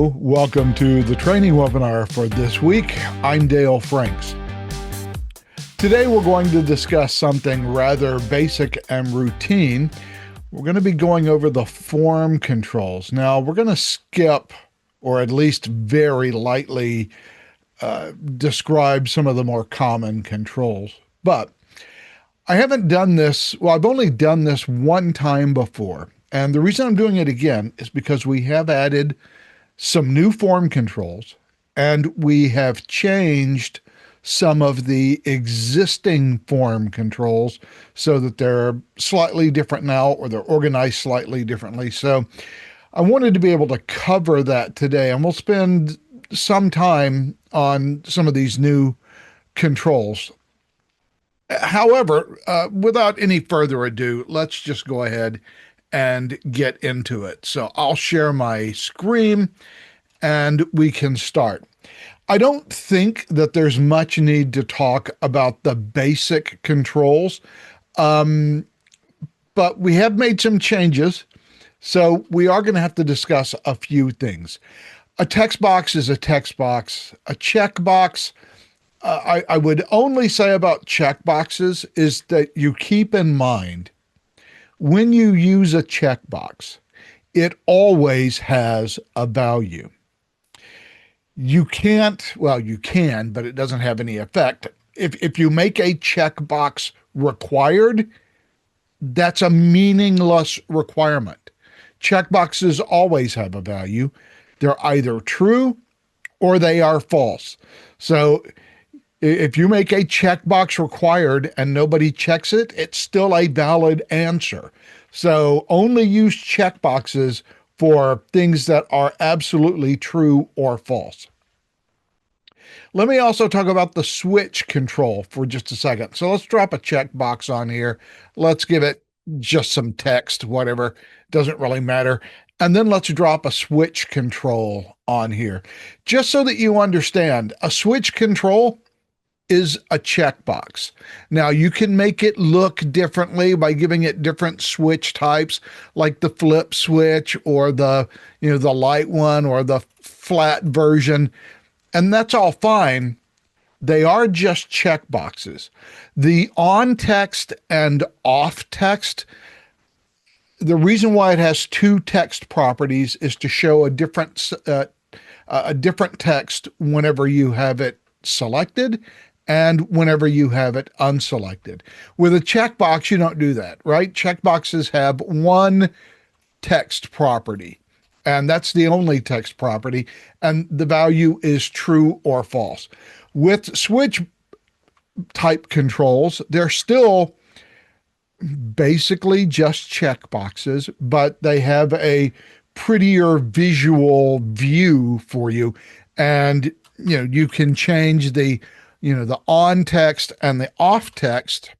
Hello, welcome to the training webinar for this week. I'm Dale Franks. Today we're going to discuss something rather basic and routine. We're going to be going over the form controls. Now we're going to skip, or at least very lightly describe some of the more common controls. But I haven't done this, well, I've only done this one time before. And the reason I'm doing it again is because we have added some new form controls, and we have changed some of the existing form controls so that they're slightly different now, or they're organized slightly differently. So I wanted to be able to cover that today, and we'll spend some time on some of these new controls. However, without any further ado, let's just go ahead and get into it. So I'll share my screen and we can start. I don't think that there's much need to talk about the basic controls, but we have made some changes. So we are going to have to discuss a few things. A text box is a text box. A checkbox, I would only say about checkboxes is that you keep in mind when you use a checkbox, it always has a value. You can't, well, you can, but it doesn't have any effect. If you make a checkbox required, that's a meaningless requirement. Checkboxes always have a value. They're either true or they are false. So if you make a checkbox required and nobody checks it, it's still a valid answer. So only use checkboxes for things that are absolutely true or false. Let me also talk about the switch control for just a second. So let's drop a checkbox on here. Let's give it just some text, whatever, doesn't really matter. And then let's drop a switch control on here. Just so that you understand, a switch control is a checkbox. Now you can make it look differently by giving it different switch types, like the flip switch or the light one or the flat version. And that's all fine. They are just checkboxes. The on text and off text, the reason why it has two text properties is to show a different text whenever you have it selected and whenever you have it unselected. With a checkbox, you don't do that, right? Checkboxes have one text property, and that's the only text property, and the value is true or false. With switch type controls, they're still basically just checkboxes, but they have a prettier visual view for you, and you can change the on text and the off text.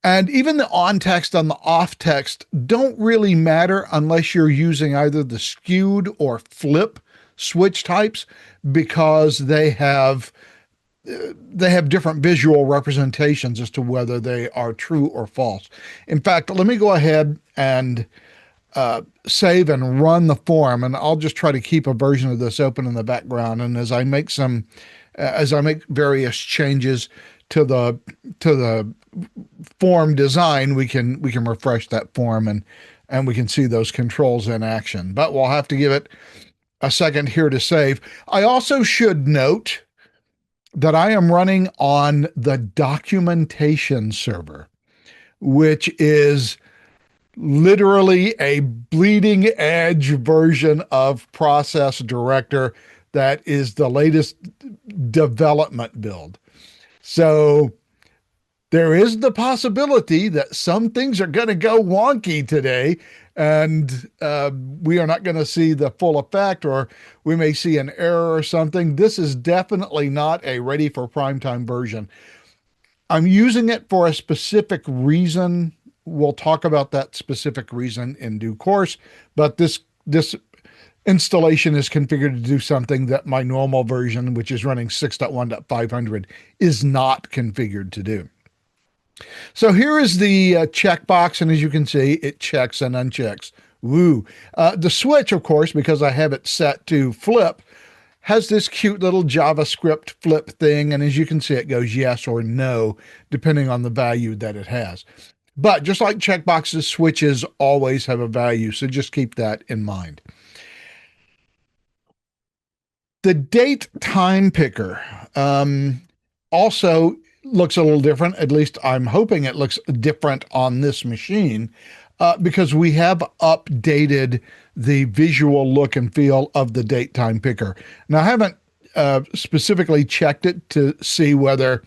And even the on text and the off text don't really matter unless you're using either the skewed or flip switch types, because they have different visual representations as to whether they are true or false. In fact, let me go ahead and save and run the form, and I'll just try to keep a version of this open in the background. And as I make various changes to the form design, we can refresh that form and we can see those controls in action. But we'll have to give it a second here to save. I also should note that I am running on the documentation server, which is literally a bleeding edge version of Process Director that is the latest development build. So there is the possibility that some things are going to go wonky today, and we are not going to see the full effect, or we may see an error or something. This is definitely not a ready for primetime version. I'm using it for a specific reason. We'll talk about that specific reason in due course, but this installation is configured to do something that my normal version, which is running 6.1.500, is not configured to do. So here is the checkbox, and as you can see, it checks and unchecks Woo. The switch, of course, because I have it set to flip, has this cute little JavaScript flip thing. And as you can see, it goes yes or no, depending on the value that it has. But just like checkboxes, switches always have a value. So just keep that in mind. The date time picker also looks a little different. At least I'm hoping it looks different on this machine because we have updated the visual look and feel of the date time picker. Now, I haven't specifically checked it to see whether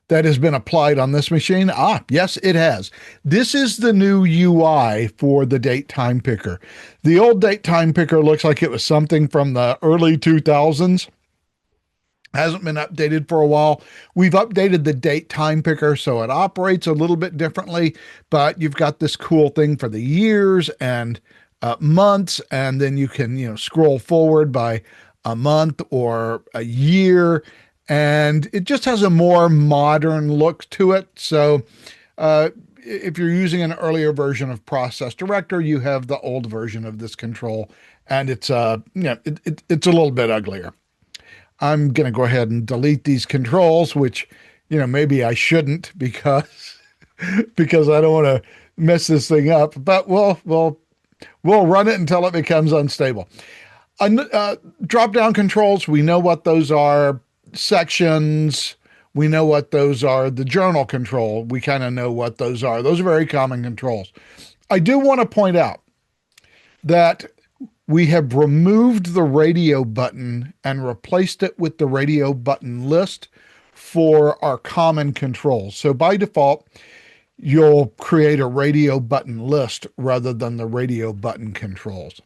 that has been applied on this machine? Yes, it has. This is the new UI for the date time picker. The old date time picker looks like it was something from the early 2000s. Hasn't been updated for a while. We've updated the date time picker so it operates a little bit differently, but you've got this cool thing for the years and months, and then you can, scroll forward by a month or a year, and it just has a more modern look to it. So if you're using an earlier version of Process Director, you have the old version of this control, and it's it's a little bit uglier. I'm going to go ahead and delete these controls, which maybe I shouldn't because I don't want to mess this thing up. But we'll run it until it becomes unstable. Drop-down controls, we know what those are. Sections, we know what those are. The journal control, we kind of know what those are. Those are very common controls. I do want to point out that we have removed the radio button and replaced it with the radio button list for our common controls. So by default, you'll create a radio button list rather than the radio button controls.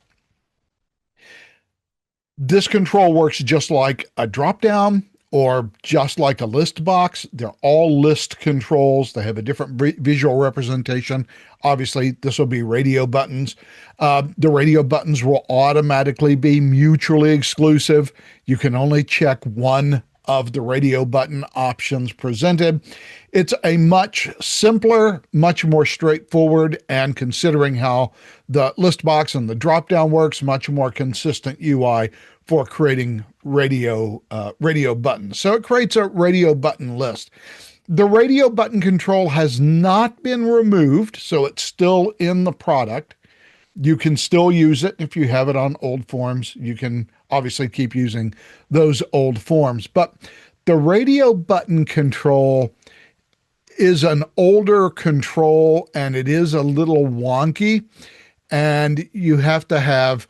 This control works just like a drop-down or just like a list box. They're all list controls. They have a different visual representation. Obviously, this will be radio buttons. The radio buttons will automatically be mutually exclusive. You can only check one of the radio button options presented. It's a much simpler, much more straightforward, and considering how the list box and the drop-down works, much more consistent UI for creating radio buttons. So it creates a radio button list. The radio button control has not been removed, so it's still in the product. You can still use it if you have it on old forms. You can obviously keep using those old forms, but the radio button control is an older control and it is a little wonky, and you have to have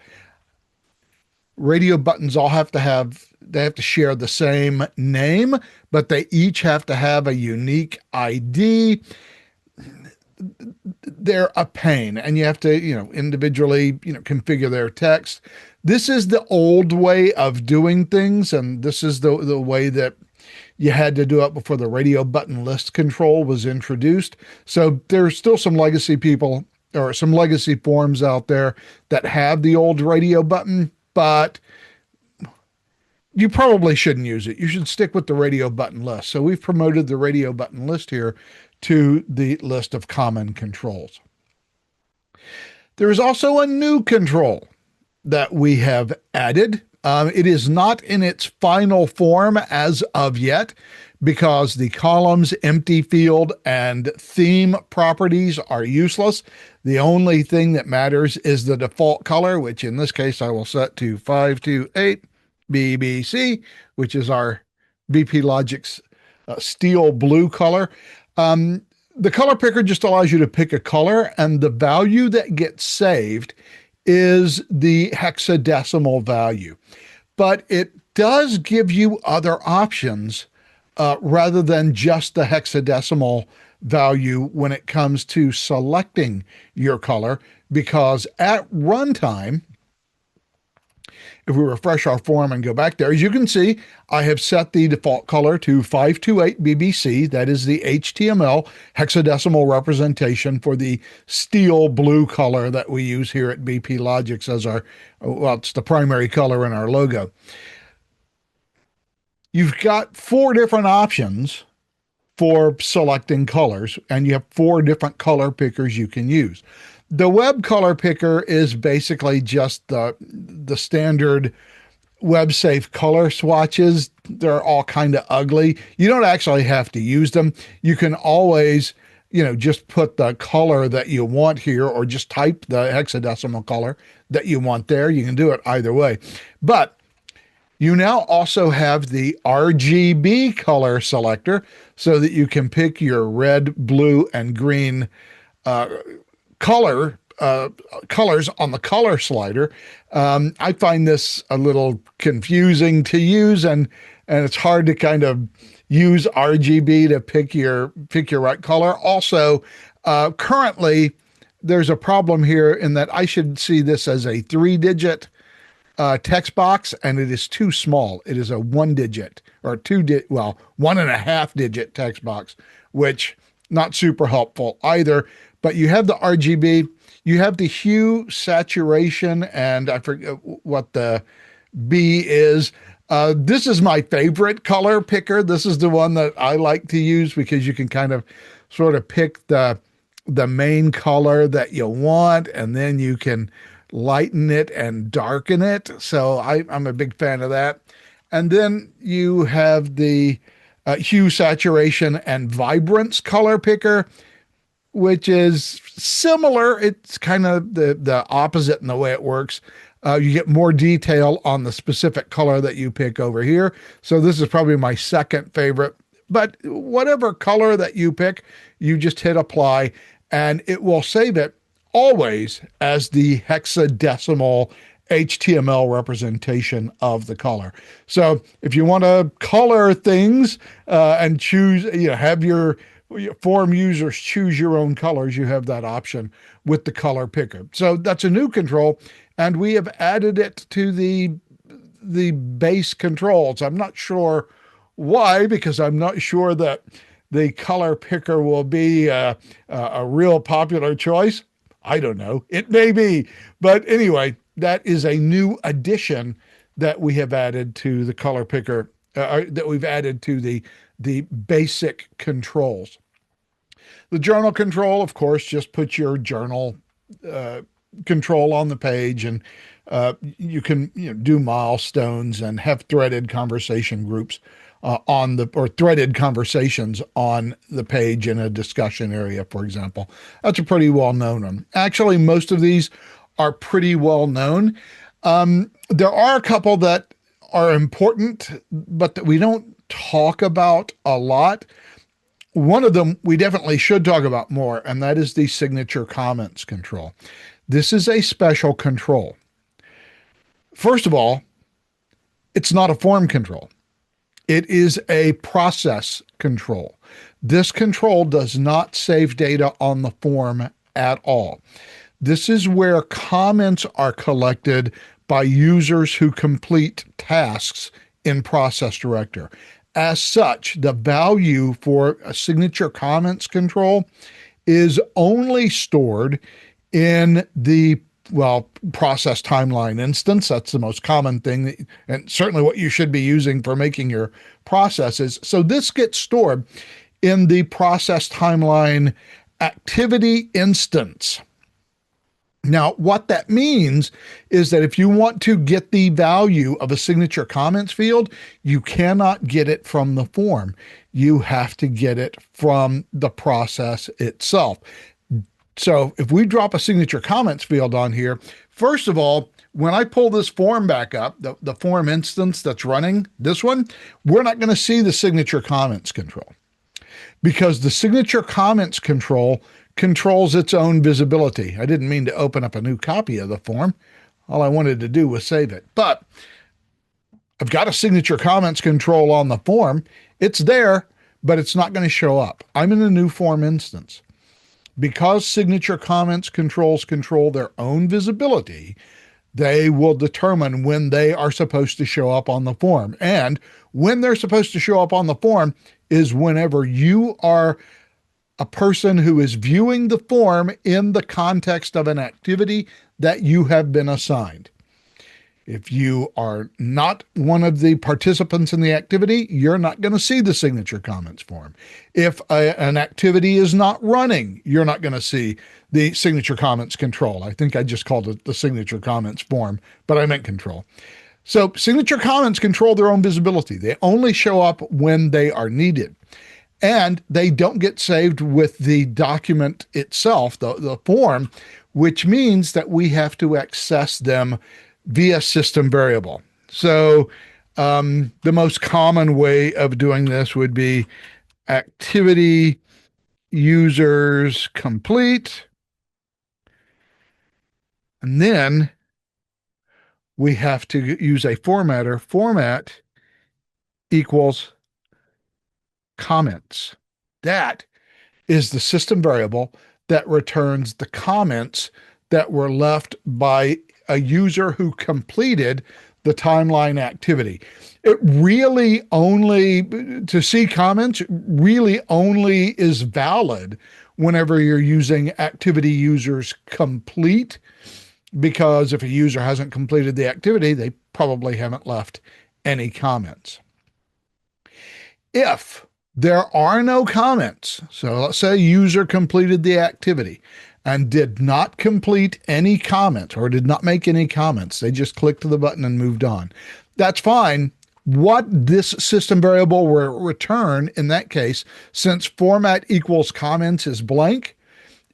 radio buttons they have to share the same name, but they each have to have a unique ID. They're a pain, and you have to, individually, configure their text. This is the old way of doing things, and this is the way that you had to do it before the radio button list control was introduced. So there's still some legacy people or some legacy forms out there that have the old radio button, but you probably shouldn't use it. You should stick with the radio button list. So we've promoted the radio button list here to the list of common controls. There is also a new control that we have added. It is not in its final form as of yet because the columns, empty field, and theme properties are useless. The only thing that matters is the default color, which in this case I will set to 528 BBC, which is our BP Logic's steel blue color. The color picker just allows you to pick a color, and the value that gets saved is the hexadecimal value. But it does give you other options rather than just the hexadecimal value when it comes to selecting your color, because at runtime, if we refresh our form and go back there, as you can see, I have set the default color to 528 BBC. That is the HTML hexadecimal representation for the steel blue color that we use here at BP Logix as it's the primary color in our logo. You've got 4 different options for selecting colors, and you have 4 different color pickers you can use. The web color picker is basically just the standard web safe color swatches. They're all kind of ugly. You don't actually have to use them. You can always, just put the color that you want here, or just type the hexadecimal color that you want there. You can do it either way. But you now also have the RGB color selector so that you can pick your red, blue, and green colors on the color slider. I find this a little confusing to use, and it's hard to kind of use RGB to pick your right color. Also, currently there's a problem here in that I should see this as a 3-digit text box, and it is too small. It is a 1-digit or 1.5-digit text box, which not super helpful either. But you have the RGB, you have the hue, saturation, and I forget what the B is. This is my favorite color picker. This is the one that I like to use because you can kind of sort of pick the main color that you want, and then you can lighten it and darken it. So I'm a big fan of that. And then you have the hue, saturation, and vibrance color picker, which is similar. It's kind of the opposite in the way it works. You get more detail on the specific color that you pick over here. So this is probably my second favorite. But whatever color that you pick, you just hit apply, and it will save it always as the hexadecimal HTML representation of the color. So if you want to color things and choose, have your form users choose your own colors, you have that option with the color picker. So that's a new control, and we have added it to the base controls. I'm not sure why, because I'm not sure that the color picker will be a real popular choice. I don't know. It may be. But anyway, that is a new addition that we have added to the color picker, that we've added to the basic controls. The journal control, of course, just put your journal control on the page, and you can do milestones and have threaded conversation groups or threaded conversations on the page in a discussion area, for example. That's a pretty well-known one. Actually, most of these are pretty well-known. There are a couple that are important, but that we don't talk about a lot. One of them we definitely should talk about more, and that is the signature comments control. This is a special control. First of all, it's not a form control. It is a process control. This control does not save data on the form at all. This is where comments are collected by users who complete tasks in Process Director. As such, the value for a signature comments control is only stored in the process timeline instance. That's the most common thing, and certainly what you should be using for making your processes. So this gets stored in the process timeline activity instance. Now, what that means is that if you want to get the value of a signature comments field, you cannot get it from the form. You have to get it from the process itself. So if we drop a signature comments field on here, first of all, when I pull this form back up, the form instance that's running, this one, we're not going to see the signature comments control, because the signature comments control controls its own visibility. I didn't mean to open up a new copy of the form. All I wanted to do was save it. But I've got a signature comments control on the form. It's there, but it's not going to show up. I'm in a new form instance. Because signature comments controls control their own visibility, they will determine when they are supposed to show up on the form. And when they're supposed to show up on the form is whenever you are a person who is viewing the form in the context of an activity that you have been assigned. If you are not one of the participants in the activity, you're not going to see the signature comments form. If an activity is not running, you're not going to see the signature comments control. I think I just called it the signature comments form, but I meant control. So signature comments control their own visibility. They only show up when they are needed. And they don't get saved with the document itself, the form, which means that we have to access them via system variable. So the most common way of doing this would be activity users complete. And then we have to use a formatter. Format equals comments. That is the system variable that returns the comments that were left by a user who completed the timeline activity. It really only, to see comments, really only is valid whenever you're using activity users complete, because if a user hasn't completed the activity, they probably haven't left any comments. If there are no comments, so let's say a user completed the activity and did not complete any comments or did not make any comments, they just clicked the button and moved on. That's fine. What this system variable will return in that case, since format equals comments is blank,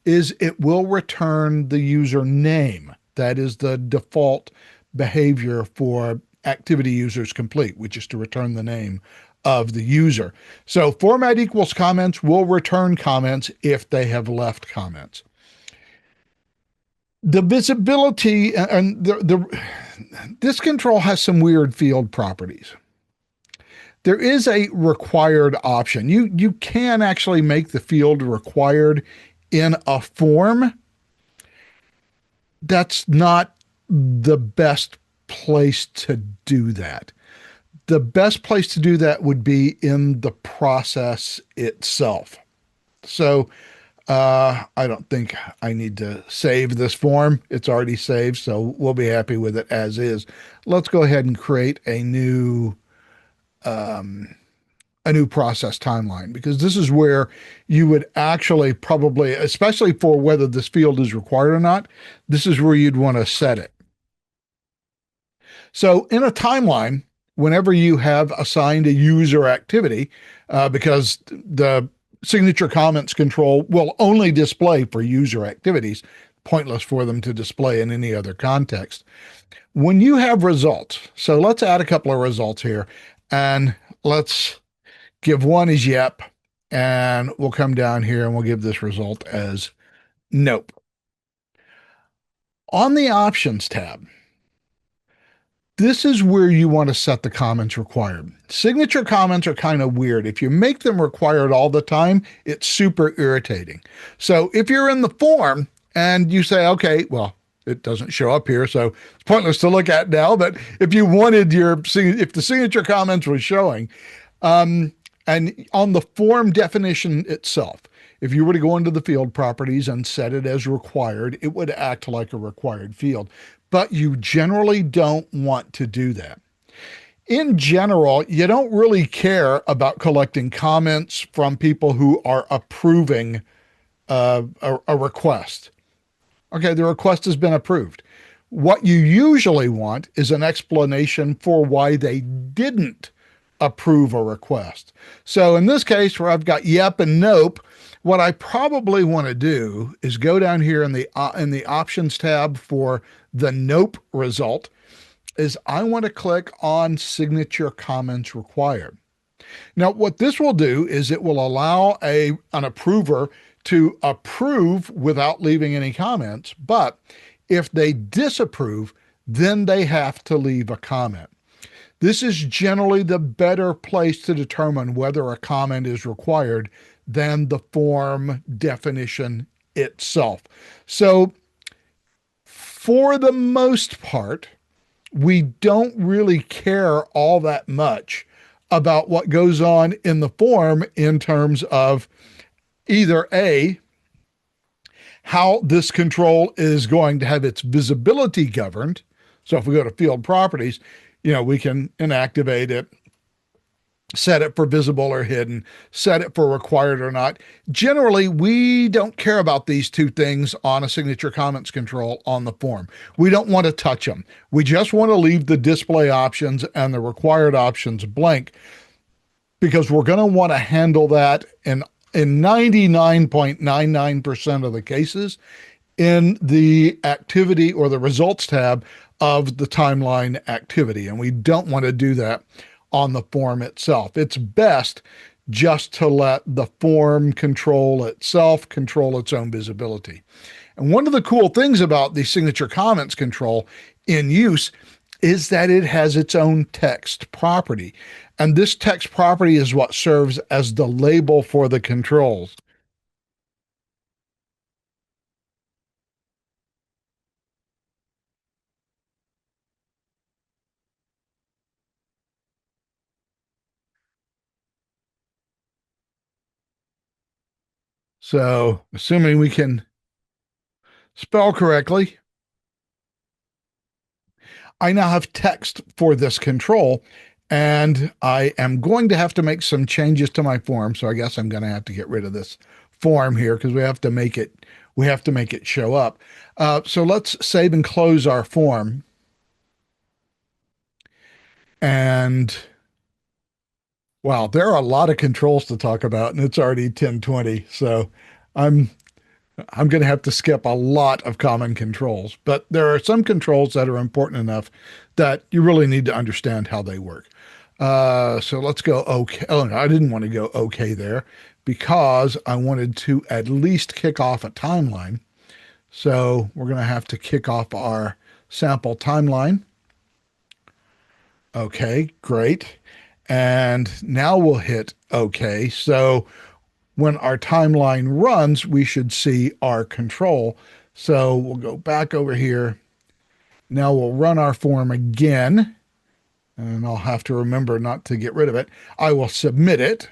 is it will return the user name. That is the default behavior for activity users complete, which is to return the name of the user. So format equals comments will return comments if they have left comments. The visibility and this control has some weird field properties. There is a required option. You can actually make the field required in a form. That's not the best place to do that. The best place to do that would be in the process itself. So I don't think I need to save this form. It's already saved, so we'll be happy with it as is. Let's go ahead and create a new process timeline, because this is where you would actually probably, especially for whether this field is required or not, this is where you'd want to set it. So in a timeline, whenever you have assigned a user activity, because the signature comments control will only display for user activities, pointless for them to display in any other context. When you have results, so let's add a couple of results here, and let's give one as yep, and we'll come down here and we'll give this result as nope. On the options tab, this is where you want to set the comments required. Signature comments are kind of weird. If you make them required all the time, it's super irritating. So if you're in the form and you say, okay, well, it doesn't show up here, so it's pointless to look at now, but if you wanted if the signature comments was showing, and on the form definition itself, if you were to go into the field properties and set it as required, it would act like a required field. But you generally don't want to do that. In general, you don't really care about collecting comments from people who are approving a request. Okay, the request has been approved. What you usually want is an explanation for why they didn't approve a request. So in this case, where I've got yep and nope, what I probably want to do is go down here in the options tab for the nope result, is I want to click on signature comments required. Now, what this will do is it will allow an approver to approve without leaving any comments, but if they disapprove, then they have to leave a comment. This is generally the better place to determine whether a comment is required than the form definition itself. So for the most part, we don't really care all that much about what goes on in the form in terms of either A, how this control is going to have its visibility governed. So if we go to field properties, we can inactivate it, set it for visible or hidden, set it for required or not. Generally, we don't care about these two things on a signature comments control on the form. We don't want to touch them. We just want to leave the display options and the required options blank, because we're going to want to handle that in 99.99% of the cases in the activity or the results tab of the timeline activity. And we don't want to do that on the form itself. It's best just to let the form control itself, control its own visibility. And one of the cool things about the signature comments control in use is that it has its own text property. And this text property is what serves as the label for the controls. So, assuming we can spell correctly, I now have text for this control, and I am going to have to make some changes to my form. So I guess I'm going to have to get rid of this form here because we have to make it show up. So let's save and close our form. And wow, there are a lot of controls to talk about, and it's already 10:20. So I'm I'm going to have to skip a lot of common controls, but there are some controls that are important enough that you really need to understand how they work. So let's go OK. Oh, no, I didn't want to go OK there because I wanted to at least kick off a timeline. So we're going to have to kick off our sample timeline. Okay, great. And now we'll hit OK. So when our timeline runs, we should see our control. So we'll go back over here. Now we'll run our form again, and I'll have to remember not to get rid of it. I will submit it.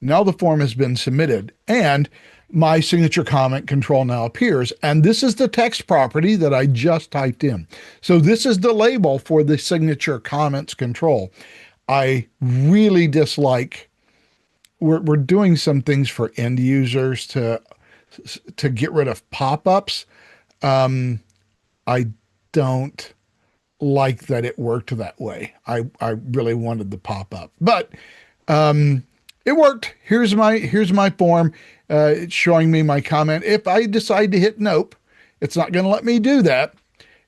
Now the form has been submitted, and my signature comment control now appears. And this is the text property that I just typed in. So this is the label for the signature comments control. I really dislike we're doing some things for end users to get rid of pop-ups. I don't like that it worked that way. I really wanted the pop-up, but it worked. Here's my form. It's showing me my comment. If I decide to hit nope, it's not going to let me do that.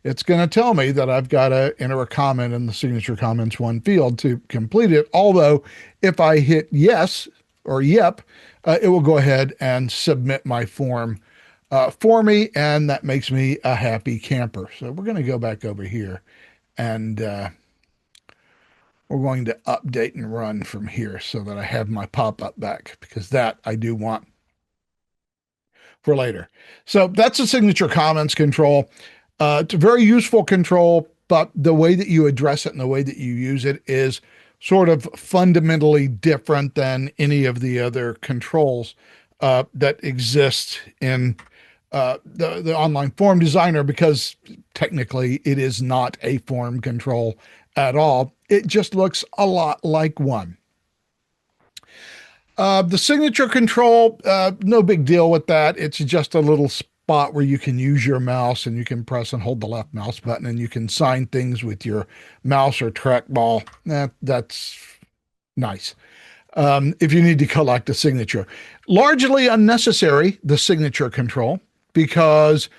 It's going to tell me that I've got to enter a comment in the signature comments one field to complete it. Although if I hit yes or yep, it will go ahead and submit my form for me, and that makes me a happy camper. So we're going to go back over here, and we're going to update and run from here so that I have my pop-up back, because that I do want for later. So that's a signature comments control. It's a very useful control, but the way that you address it and the way that you use it is sort of fundamentally different than any of the other controls that exist in the online form designer, because technically it is not a form control at all. It just looks a lot like one. The signature control, no big deal with that. It's just a little spot where you can use your mouse, and you can press and hold the left mouse button, and you can sign things with your mouse or trackball. That's nice. If you need to collect a signature. Largely unnecessary, the signature control, because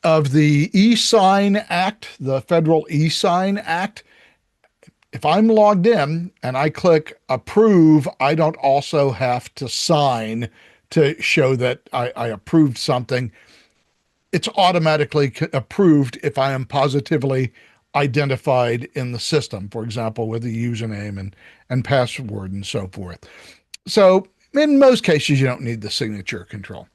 of the e-sign act, the federal e-sign act. If I'm logged in and I click approve, I don't also have to sign to show that I approved something. It's automatically approved if I am positively identified in the system, for example, with a username and password and so forth. So in most cases, you don't need the signature control.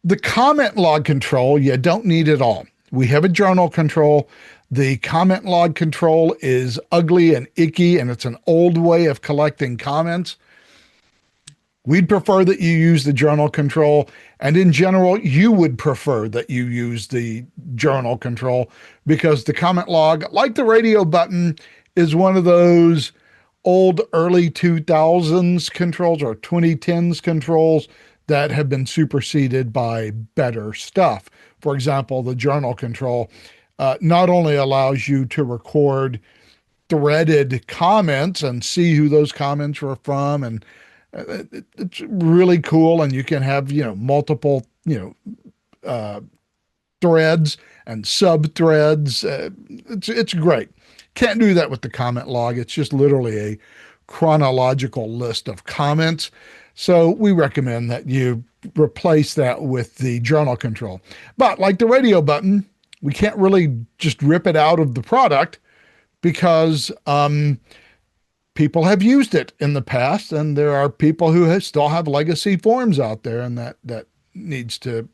The comment log control, you don't need at all. We have a journal control. The comment log control is ugly and icky, and it's an old way of collecting comments. We'd prefer that you use the journal control. And in general, you would prefer that you use the journal control because the comment log, like the radio button, is one of those old early 2000s controls or 2010s controls that have been superseded by better stuff. For example, the journal control not only allows you to record threaded comments and see who those comments were from, and it's really cool. And you can have, multiple, threads and sub threads. It's great. Can't do that with the comment log. It's just literally a chronological list of comments. So we recommend that you replace that with the journal control. But like the radio button, we can't really just rip it out of the product because people have used it in the past, and there are people who still have legacy forms out there, and that needs to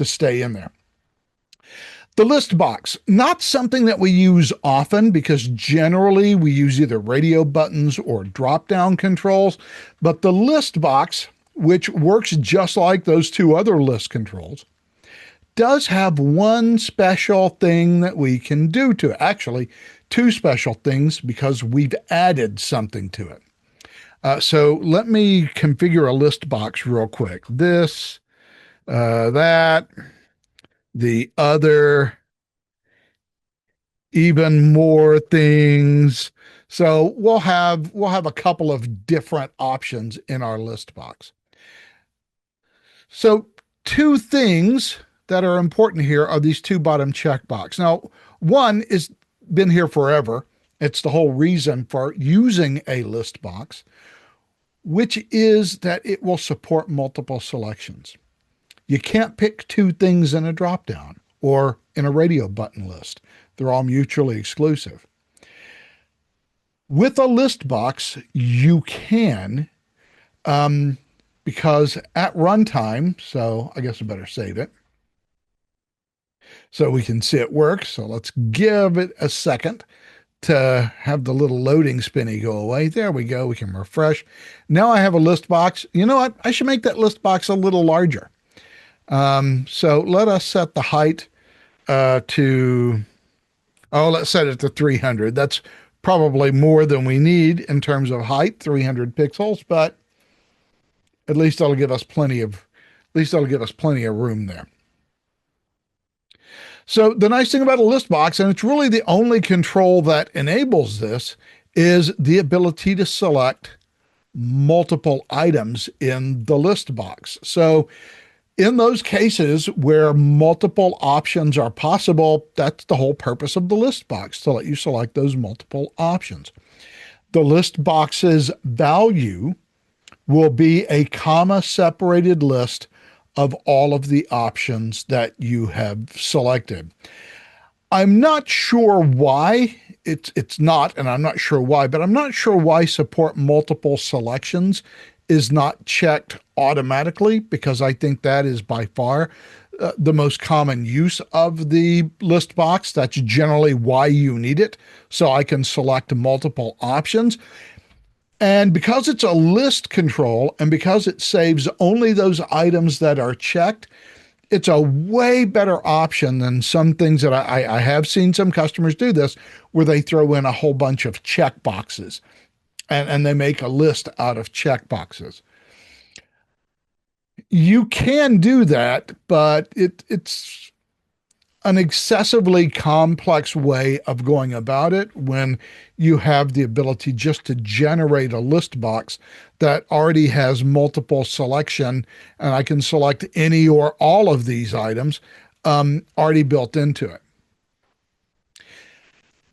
stay in there. The list box, not something that we use often because generally we use either radio buttons or drop-down controls, but the list box, which works just like those two other list controls, does have one special thing that we can do to it. Actually, two special things because we've added something to it. So let me configure a list box real quick. This, that, the other, even more things. So we'll have a couple of different options in our list box. So two things that are important here are these two bottom checkbox. Now, one is been here forever. It's the whole reason for using a list box, which is that it will support multiple selections. You can't pick two things in a dropdown or in a radio button list. They're all mutually exclusive. With a list box, you can, because at runtime, so I guess I better save it so we can see it work. So let's give it a second to have the little loading spinny go away. There we go. We can refresh. Now I have a list box. You know what? I should make that list box a little larger. So let us set the height let's set it to 300. That's probably more than we need in terms of height, 300 pixels, but at least that'll give us plenty of room there. So the nice thing about a list box, and it's really the only control that enables this, is the ability to select multiple items in the list box. So in those cases where multiple options are possible, that's the whole purpose of the list box, to let you select those multiple options. The list box's value will be a comma-separated list of all of the options that you have selected. I'm not sure why it's not, and I'm not sure why, but I'm not sure why support multiple selections is not checked automatically, because I think that is by far the most common use of the list box. That's generally why you need it, so I can select multiple options. And because it's a list control and because it saves only those items that are checked, it's a way better option than some things that I have seen some customers do this, where they throw in a whole bunch of check boxes and they make a list out of check boxes. You can do that, but it's an excessively complex way of going about it when you have the ability just to generate a list box that already has multiple selection, and I can select any or all of these items already built into it.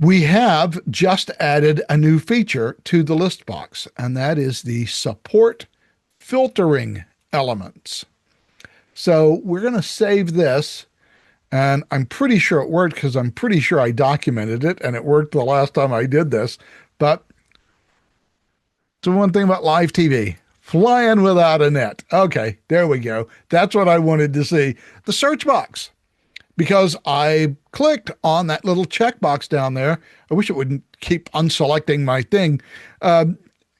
We have just added a new feature to the list box, and that is the support filtering elements. So we're going to save this. And I'm pretty sure it worked because I'm pretty sure I documented it, and it worked the last time I did this. But it's the one thing about live TV, flying without a net. Okay, there we go. That's what I wanted to see. The search box, because I clicked on that little checkbox down there. I wish it wouldn't keep unselecting my thing.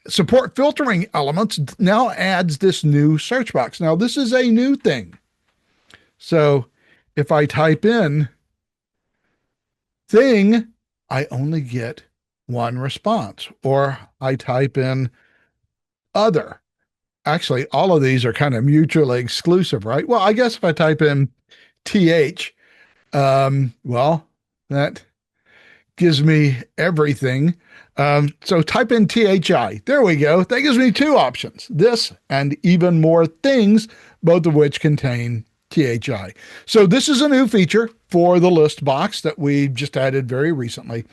Support filtering elements now adds this new search box. Now, this is a new thing. So if I type in thing, I only get one response, or I type in other. Actually, all of these are kind of mutually exclusive, right? Well, I guess if I type in th, well, that gives me everything. So type in THI. There we go. That gives me two options, this and even more things, both of which contain THI. So this is a new feature for the list box that we just added very recently.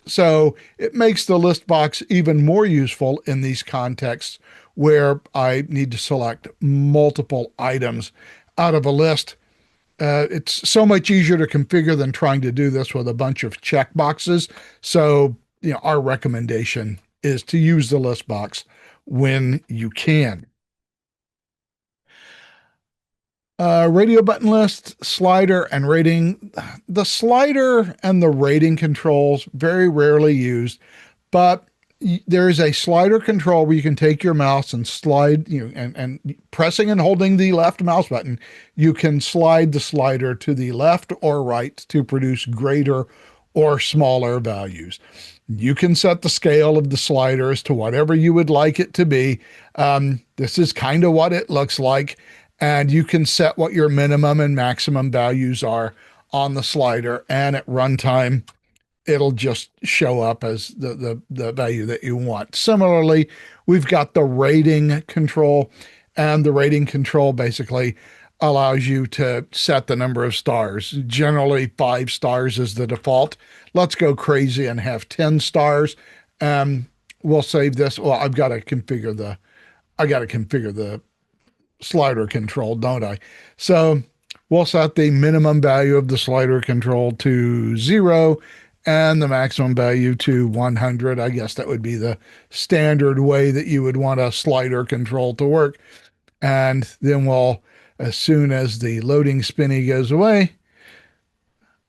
So it makes the list box even more useful in these contexts where I need to select multiple items out of a list. It's so much easier to configure than trying to do this with a bunch of checkboxes. So, our recommendation is to use the list box when you can. Radio button list, slider, and rating. The slider and the rating controls very rarely used, but there is a slider control where you can take your mouse and slide, and pressing and holding the left mouse button, you can slide the slider to the left or right to produce greater or smaller values. You can set the scale of the sliders to whatever you would like it to be. This is kind of what it looks like. And you can set what your minimum and maximum values are on the slider. And at runtime, it'll just show up as the value that you want. Similarly, we've got the rating control, and the rating control basically allows you to set the number of stars. Generally, 5 stars is the default. Let's go crazy and have 10 stars. We'll save this. Well, I got to configure the slider control, don't I? So we'll set the minimum value of the slider control to 0 and the maximum value to 100. I guess that would be the standard way that you would want a slider control to work. And then as soon as the loading spinny goes away,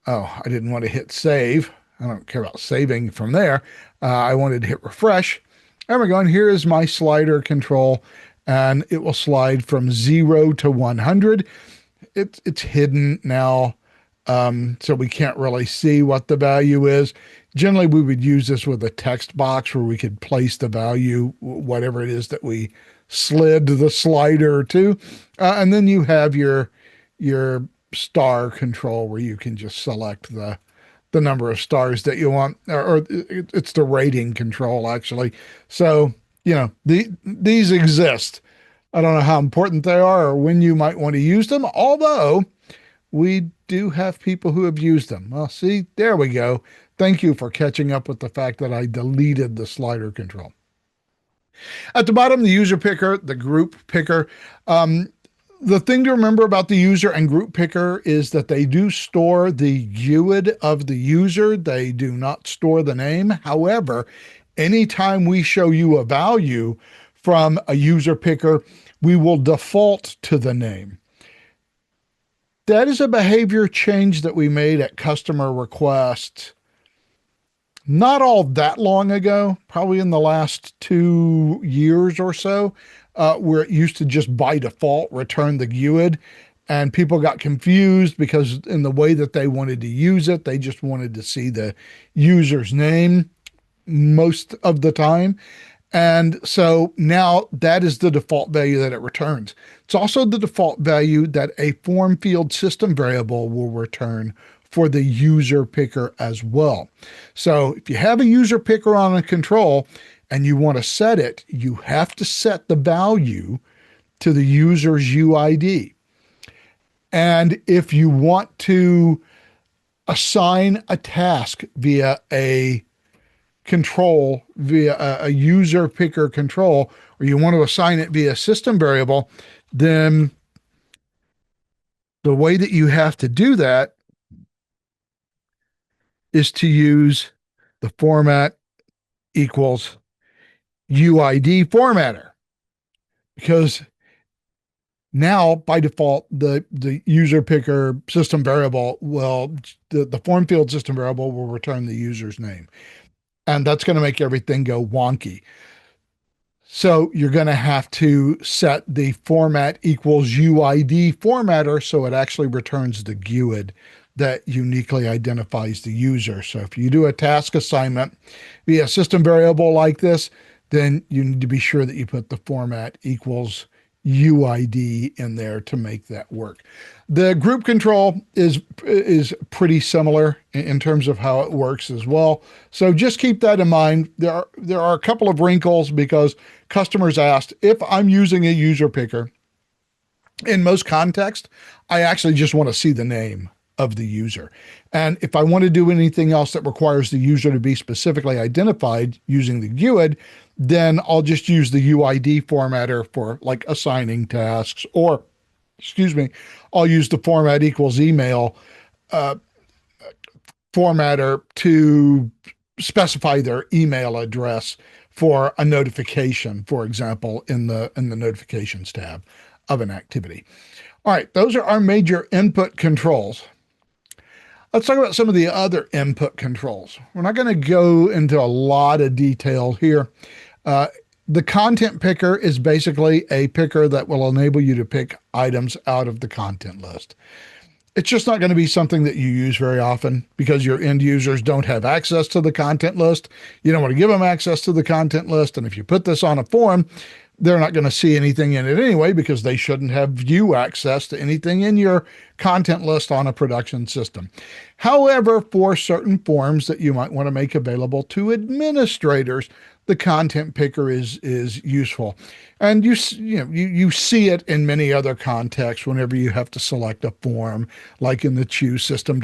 oh, I didn't want to hit save. I don't care about saving from there. I wanted to hit refresh. There we go. And here is my slider control, and it will slide from 0 to 100. It's hidden now, so we can't really see what the value is. Generally, we would use this with a text box where we could place the value, whatever it is that we slid the slider to. And then you have your star control where you can just select the number of stars that you want, or it's the rating control actually. So, these exist. I don't know how important they are or when you might want to use them, although we do have people who have used them. Well, see, there we go. Thank you for catching up with the fact that I deleted the slider control. At the bottom, the user picker, the group picker. The thing to remember about the user and group picker is that they do store the GUID of the user. They do not store the name. However, anytime we show you a value from a user picker, we will default to the name. That is a behavior change that we made at customer request not all that long ago, probably in the last 2 years or so, where it used to just by default return the GUID. And people got confused because in the way that they wanted to use it, they just wanted to see the user's name most of the time. And so now that is the default value that it returns. It's also the default value that a form field system variable will return for the user picker as well. So if you have a user picker on a control and you want to set it, you have to set the value to the user's UID. And if you want to assign a task via a control, via a user picker control, or you want to assign it via system variable, then the way that you have to do that is to use the format equals UID formatter, because now by default the user picker system variable the form field system variable will return the user's name, and that's going to make everything go wonky. So you're going to have to set the format equals UID formatter so it actually returns the GUID that uniquely identifies the user. So if you do a task assignment via system variable like this, then you need to be sure that you put the format equals UID in there to make that work. The group control is pretty similar in terms of how it works as well. So just keep that in mind. There are a couple of wrinkles because customers asked if I'm using a user picker. In most contexts, I actually just want to see the name of the user. And if I want to do anything else that requires the user to be specifically identified using the GUID, then I'll just use the UID formatter for like assigning tasks, or, excuse me, I'll use the format equals email formatter to specify their email address for a notification, for example, in the notifications tab of an activity. All right, those are our major input controls. Let's talk about some of the other input controls. We're not going to go into a lot of detail here. The content picker is basically a picker that will enable you to pick items out of the content list. It's just not going to be something that you use very often because your end users don't have access to the content list. You don't want to give them access to the content list. And if you put this on a form, they're not going to see anything in it anyway because they shouldn't have view access to anything in your content list on a production system. However, for certain forms that you might want to make available to administrators, the content picker is useful. And you see it in many other contexts whenever you have to select a form, like in the choose system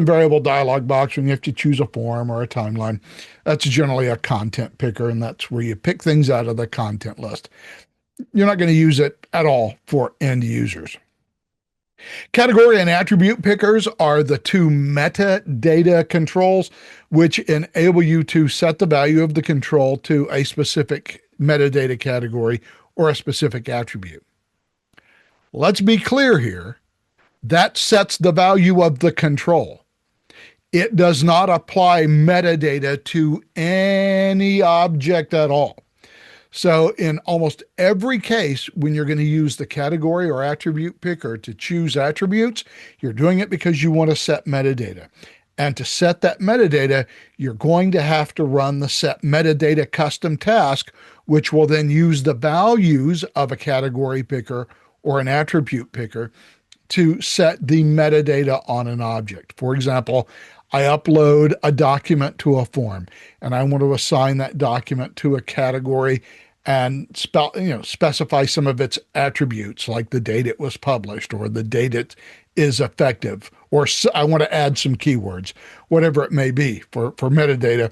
variable dialog box when you have to choose a form or a timeline. That's generally a content picker, and that's where you pick things out of the content list. You're not going to use it at all for end users. Category and attribute pickers are the two metadata controls, which enable you to set the value of the control to a specific metadata category or a specific attribute. Let's be clear here. That sets the value of the control. It does not apply metadata to any object at all. So in almost every case, when you're going to use the category or attribute picker to choose attributes, you're doing it because you want to set metadata. And to set that metadata, you're going to have to run the set metadata custom task, which will then use the values of a category picker or an attribute picker to set the metadata on an object. For example, I upload a document to a form and I want to assign that document to a category and specify some of its attributes, like the date it was published or the date it is effective, or I want to add some keywords, whatever it may be for metadata.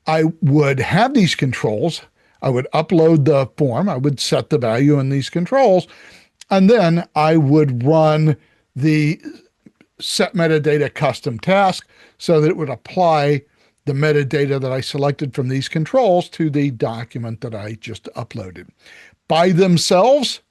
I would have these controls. I would upload the form. I would set the value in these controls, and then I would run the set metadata custom task so that it would apply the metadata that I selected from these controls to the document that I just uploaded. By themselves,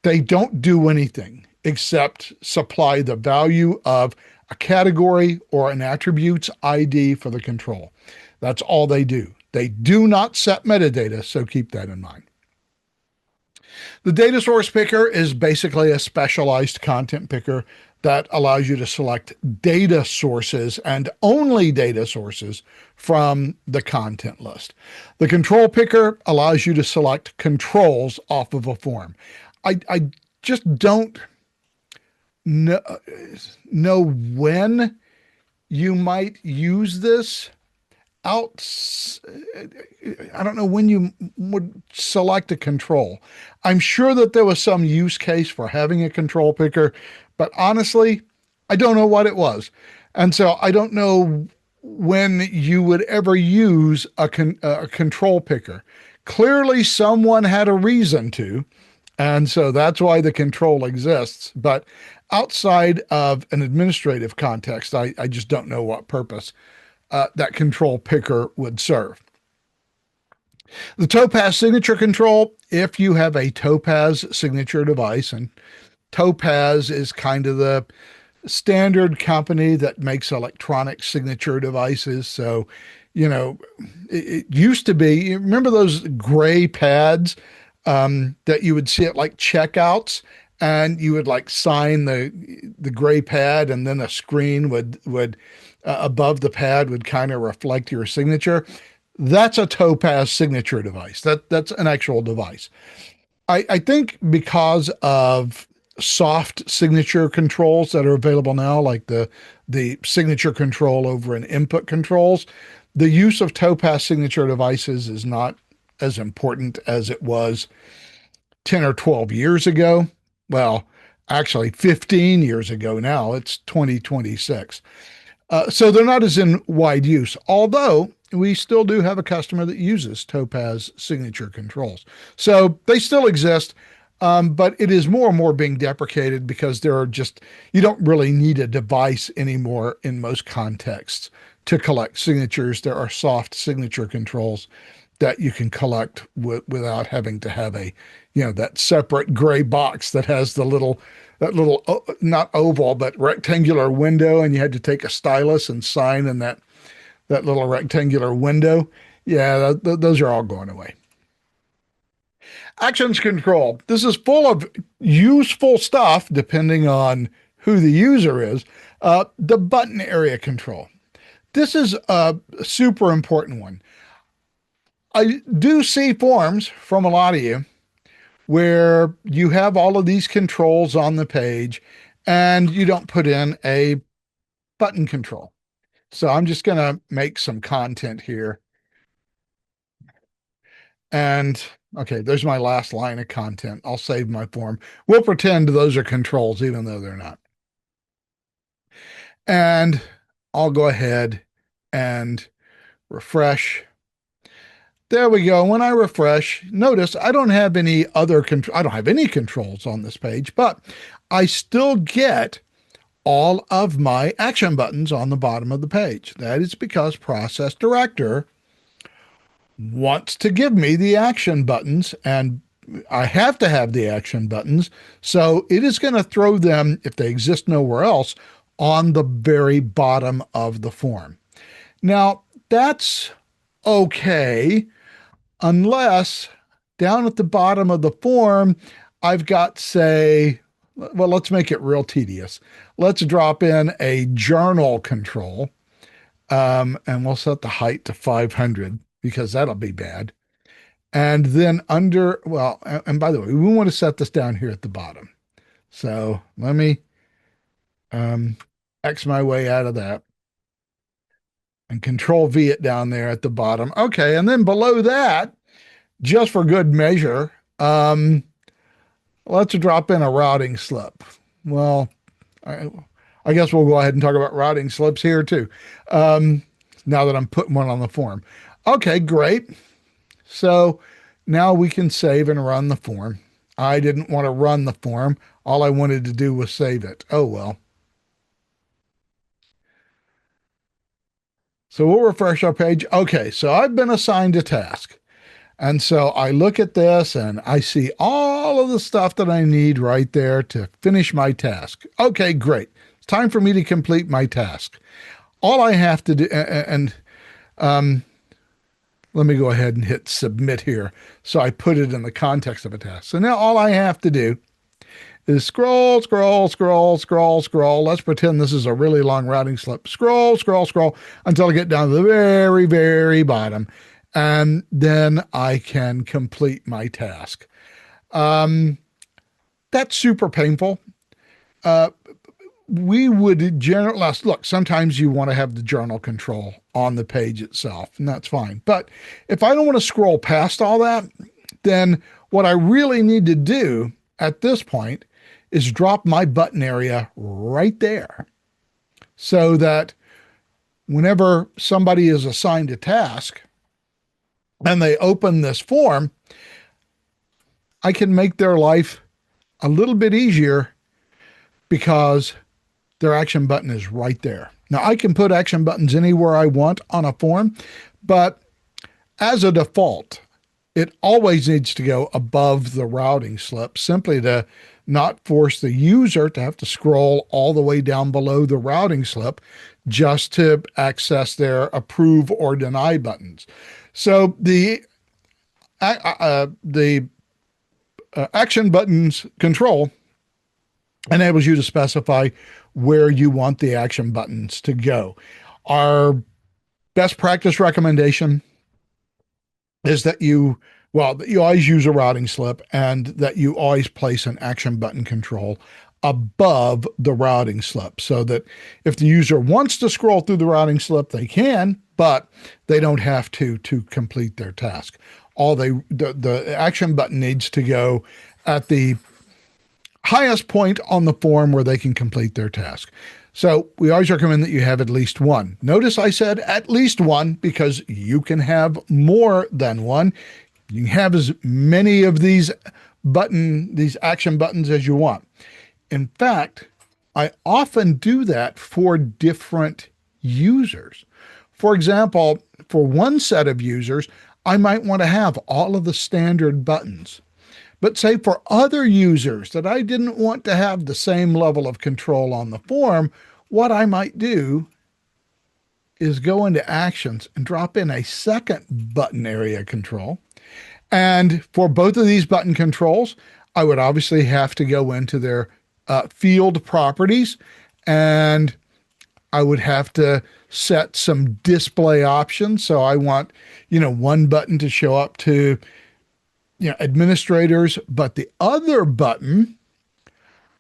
they don't do anything except supply the value of a category or an attribute's ID for the control. That's all they do. They do not set metadata, so keep that in mind. The data source picker is basically a specialized content picker that allows you to select data sources and only data sources from the content list. The control picker allows you to select controls off of a form. I just don't know when you might use this. I don't know when you would select a control. I'm sure that there was some use case for having a control picker, but honestly, I don't know what it was. And so I don't know when you would ever use a control picker. Clearly, someone had a reason to, and so that's why the control exists. But outside of an administrative context, I just don't know what purpose that control picker would serve. The Topaz signature control, if you have a Topaz signature device, and Topaz is kind of the standard company that makes electronic signature devices. So you know, it used to be, you remember those gray pads that you would see at like checkouts, and you would like sign the gray pad, and then a screen would above the pad would kind of reflect your signature. That's a Topaz signature device. That's an actual device. I think because of soft signature controls that are available now, like the signature control over an input controls, the use of Topaz signature devices is not as important as it was 10 or 12 years ago. Well, actually 15 years ago now. It's 2026. So they're not as in wide use, although we still do have a customer that uses Topaz signature controls. So they still exist, but it is more and more being deprecated because there are just, you don't really need a device anymore in most contexts to collect signatures. There are soft signature controls that you can collect without having to have a, that separate gray box that has that little, not oval, but rectangular window, and you had to take a stylus and sign in that little rectangular window. Yeah, those are all going away. Actions control. This is full of useful stuff depending on who the user is. The button area control. This is a super important one. I do see forms from a lot of you where you have all of these controls on the page and you don't put in a button control. So I'm just going to make some content here. And okay, there's my last line of content. I'll save my form. We'll pretend those are controls, even though they're not. And I'll go ahead and refresh. There we go. When I refresh, notice I don't have any other control. I don't have any controls on this page, but I still get all of my action buttons on the bottom of the page. That is because Process Director wants to give me the action buttons, and I have to have the action buttons. So it is going to throw them, if they exist nowhere else, on the very bottom of the form. Now, that's okay, unless down at the bottom of the form, I've got, say, well, let's make it real tedious. Let's drop in a journal control, and we'll set the height to 500 because that'll be bad. And then under, well, and by the way, we want to set this down here at the bottom. So let me X my way out of that and Control V it down there at the bottom. Okay, and then below that, just for good measure, let's drop in a routing slip. Well, I guess we'll go ahead and talk about routing slips here too, now that I'm putting one on the form. Okay, great. So now we can save and run the form. I didn't want to run the form. All I wanted to do was save it. Oh, well. So we'll refresh our page. Okay, so I've been assigned a task. And so I look at this and I see all of the stuff that I need right there to finish my task. Okay, great. It's time for me to complete my task. All I have to do, and let me go ahead and hit submit here. So I put it in the context of a task. So now all I have to do is scroll, scroll, scroll, scroll, scroll. Let's pretend this is a really long routing slip. Scroll, scroll, scroll until I get down to the very, very bottom. And then I can complete my task. That's super painful. We would generally, look, sometimes you want to have the journal control on the page itself, and that's fine. But if I don't want to scroll past all that, then what I really need to do at this point is drop my button area right there so that whenever somebody is assigned a task and they open this form, I can make their life a little bit easier because their action button is right there. Now, I can put action buttons anywhere I want on a form, but as a default, it always needs to go above the routing slip, simply to not force the user to have to scroll all the way down below the routing slip just to access their approve or deny buttons. So the action buttons control enables you to specify where you want the action buttons to go. Our best practice recommendation is that that you always use a routing slip and that you always place an action button control above the routing slip so that if the user wants to scroll through the routing slip, they can, but they don't have to complete their task. The action button needs to go at the highest point on the form where they can complete their task. So we always recommend that you have at least one. Notice I said at least one because you can have more than one. You can have as many of these action buttons as you want. In fact, I often do that for different users. For example, for one set of users, I might want to have all of the standard buttons. But say for other users that I didn't want to have the same level of control on the form, what I might do is go into Actions and drop in a second button area control. And for both of these button controls, I would obviously have to go into their field properties, and I would have to set some display options. So I want, one button to show up to administrators, but the other button,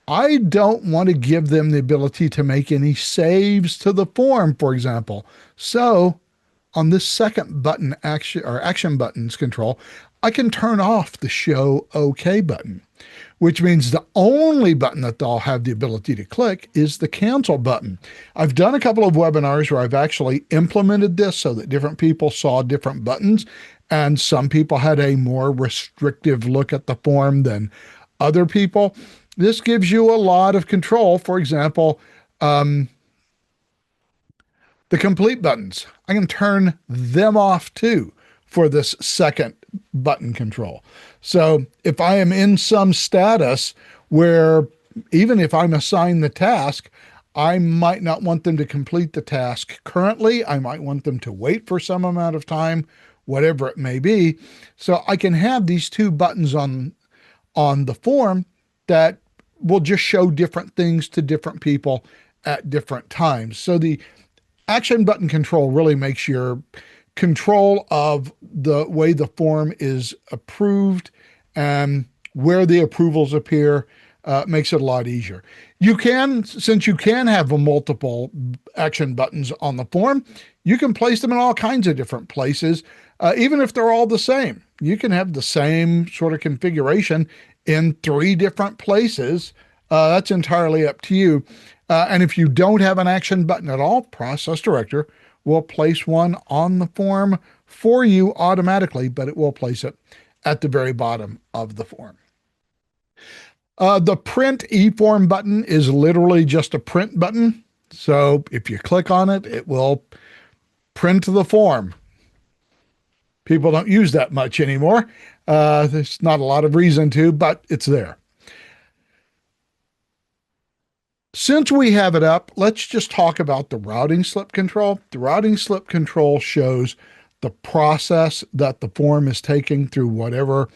I don't want to give them the ability to make any saves to the form, for example. So on this second button action buttons control, I can turn off the show OK button, which means the only button that they'll have the ability to click is the cancel button. I've done a couple of webinars where I've actually implemented this so that different people saw different buttons, and some people had a more restrictive look at the form than other people. This gives you a lot of control. For example, the complete buttons, I can turn them off too for this second button control. So if I am in some status where even if I'm assigned the task, I might not want them to complete the task currently. I might want them to wait for some amount of time, whatever it may be. So I can have these two buttons on the form that will just show different things to different people at different times. So the action button control really makes your control of the way the form is approved and where the approvals appear, makes it a lot easier. Since you can have multiple action buttons on the form, you can place them in all kinds of different places, even if they're all the same. You can have the same sort of configuration in 3 different places. That's entirely up to you. And if you don't have an action button at all, Process Director will place one on the form for you automatically, but it will place it at the very bottom of the form. The print eForm button is literally just a print button. So if you click on it, it will print the form. People don't use that much anymore. There's not a lot of reason to, but it's there. Since we have it up, let's just talk about the routing slip control. The routing slip control shows the process that the form is taking through whatever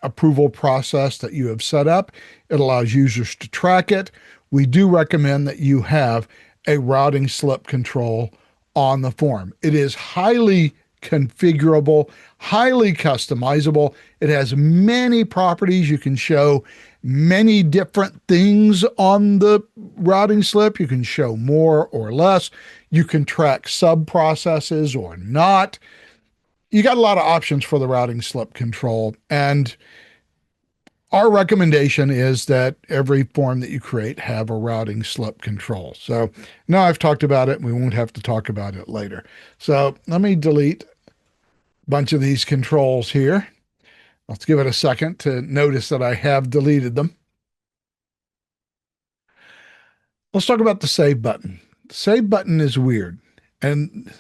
approval process that you have set up. It allows users to track it. We do recommend that you have a routing slip control on the form. It is highly configurable, highly customizable. It has many properties. You can show many different things on the routing slip. You can show more or less. You can track sub-processes or not. You got a lot of options for the routing slip control. And our recommendation is that every form that you create have a routing slip control. So now I've talked about it, and we won't have to talk about it later. So let me delete a bunch of these controls here. Let's give it a second to notice that I have deleted them. Let's talk about the save button. The save button is weird. And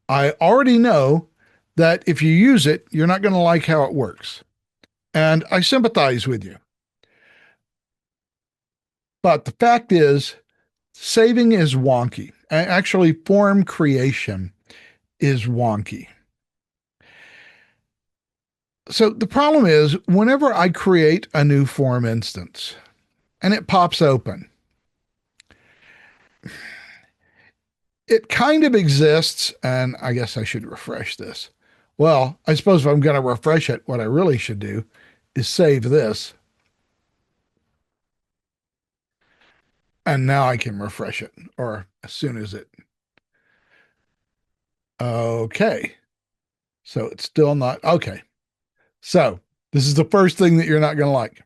I already know that if you use it, you're not going to like how it works. And I sympathize with you. But the fact is, saving is wonky. Actually, form creation is wonky. So the problem is, whenever I create a new form instance and it pops open, it kind of exists, and I guess I should refresh this. Well, I suppose if I'm going to refresh it, what I really should do is save this. And now I can refresh it, or as soon as it. Okay. So it's still not. Okay. So this is the first thing that you're not going to like.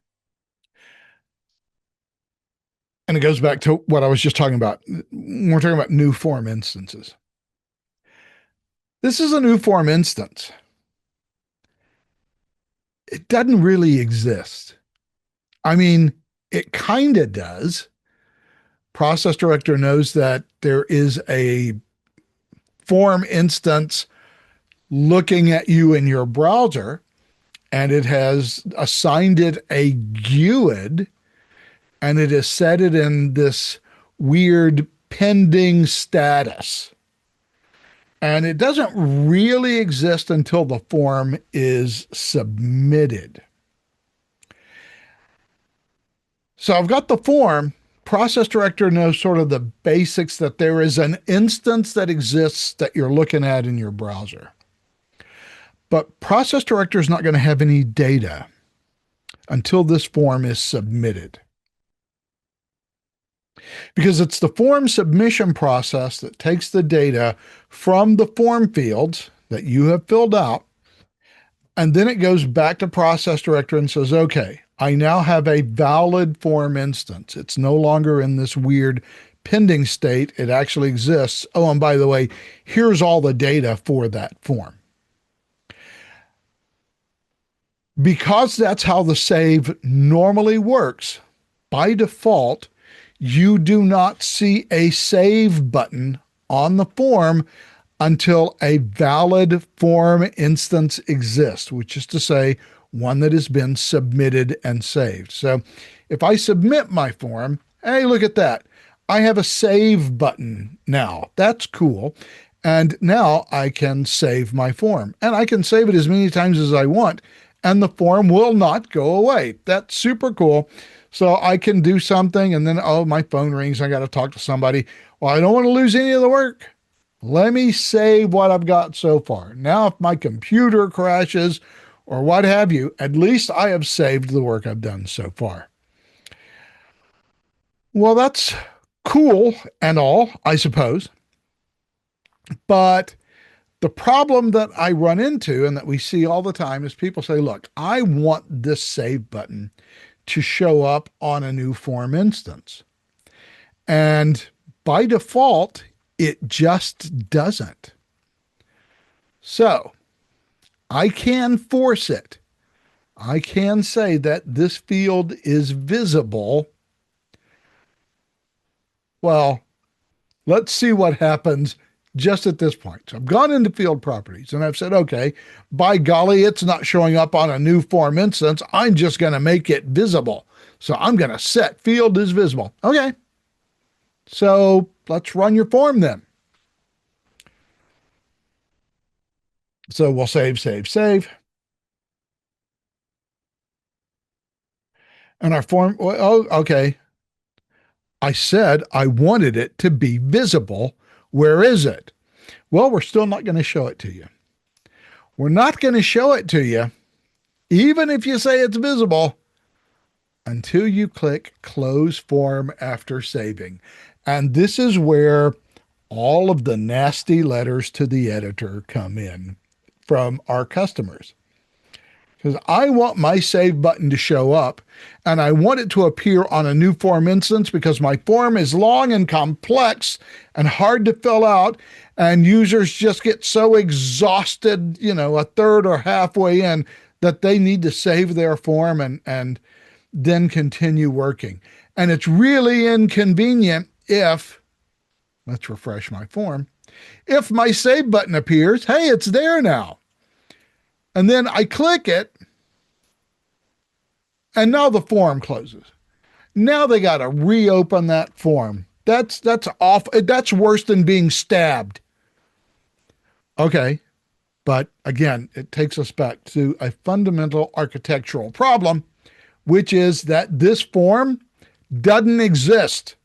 And it goes back to what I was just talking about. We're talking about new form instances. This is a new form instance. It doesn't really exist. I mean, it kind of does. Process Director knows that there is a form instance looking at you in your browser, and it has assigned it a GUID, and it has set it in this weird pending status. And it doesn't really exist until the form is submitted. So I've got the form. Process Director knows sort of the basics that there is an instance that exists that you're looking at in your browser. But Process Director is not going to have any data until this form is submitted. Because it's the form submission process that takes the data from the form fields that you have filled out, and then it goes back to Process Director and says, okay, I now have a valid form instance. It's no longer in this weird pending state. It actually exists. Oh, and by the way, here's all the data for that form. Because that's how the save normally works, by default, you do not see a save button on the form until a valid form instance exists, which is to say, one that has been submitted and saved. So if I submit my form, hey, look at that. I have a save button now. That's cool. And now I can save my form. And I can save it as many times as I want, and the form will not go away. That's super cool. So I can do something and then, oh, my phone rings. I got to talk to somebody. Well, I don't want to lose any of the work. Let me save what I've got so far. Now, if my computer crashes or what have you, at least I have saved the work I've done so far. Well, that's cool and all, I suppose. But the problem that I run into and that we see all the time is people say, look, I want this save button to show up on a new form instance. And by default, it just doesn't. So I can force it. I can say that this field is visible. Well, let's see what happens just at this point. So I've gone into field properties and I've said, okay, by golly, it's not showing up on a new form instance. I'm just going to make it visible. So I'm going to set field is visible. Okay. So let's run your form then. So we'll save. And our form, oh, okay. I said I wanted it to be visible. Where is it? Well, we're still not going to show it to you. We're not going to show it to you, even if you say it's visible, until you click Close Form after saving. And this is where all of the nasty letters to the editor come in from our customers. Because I want my save button to show up, and I want it to appear on a new form instance because my form is long and complex and hard to fill out, and users just get so exhausted, a third or halfway in, that they need to save their form and then continue working. And it's really inconvenient if, let's refresh my form, if my save button appears, hey, it's there now. And then I click it, and now the form closes. Now they got to reopen that form. That's off. That's worse than being stabbed. Okay, but again, it takes us back to a fundamental architectural problem, which is that this form doesn't exist.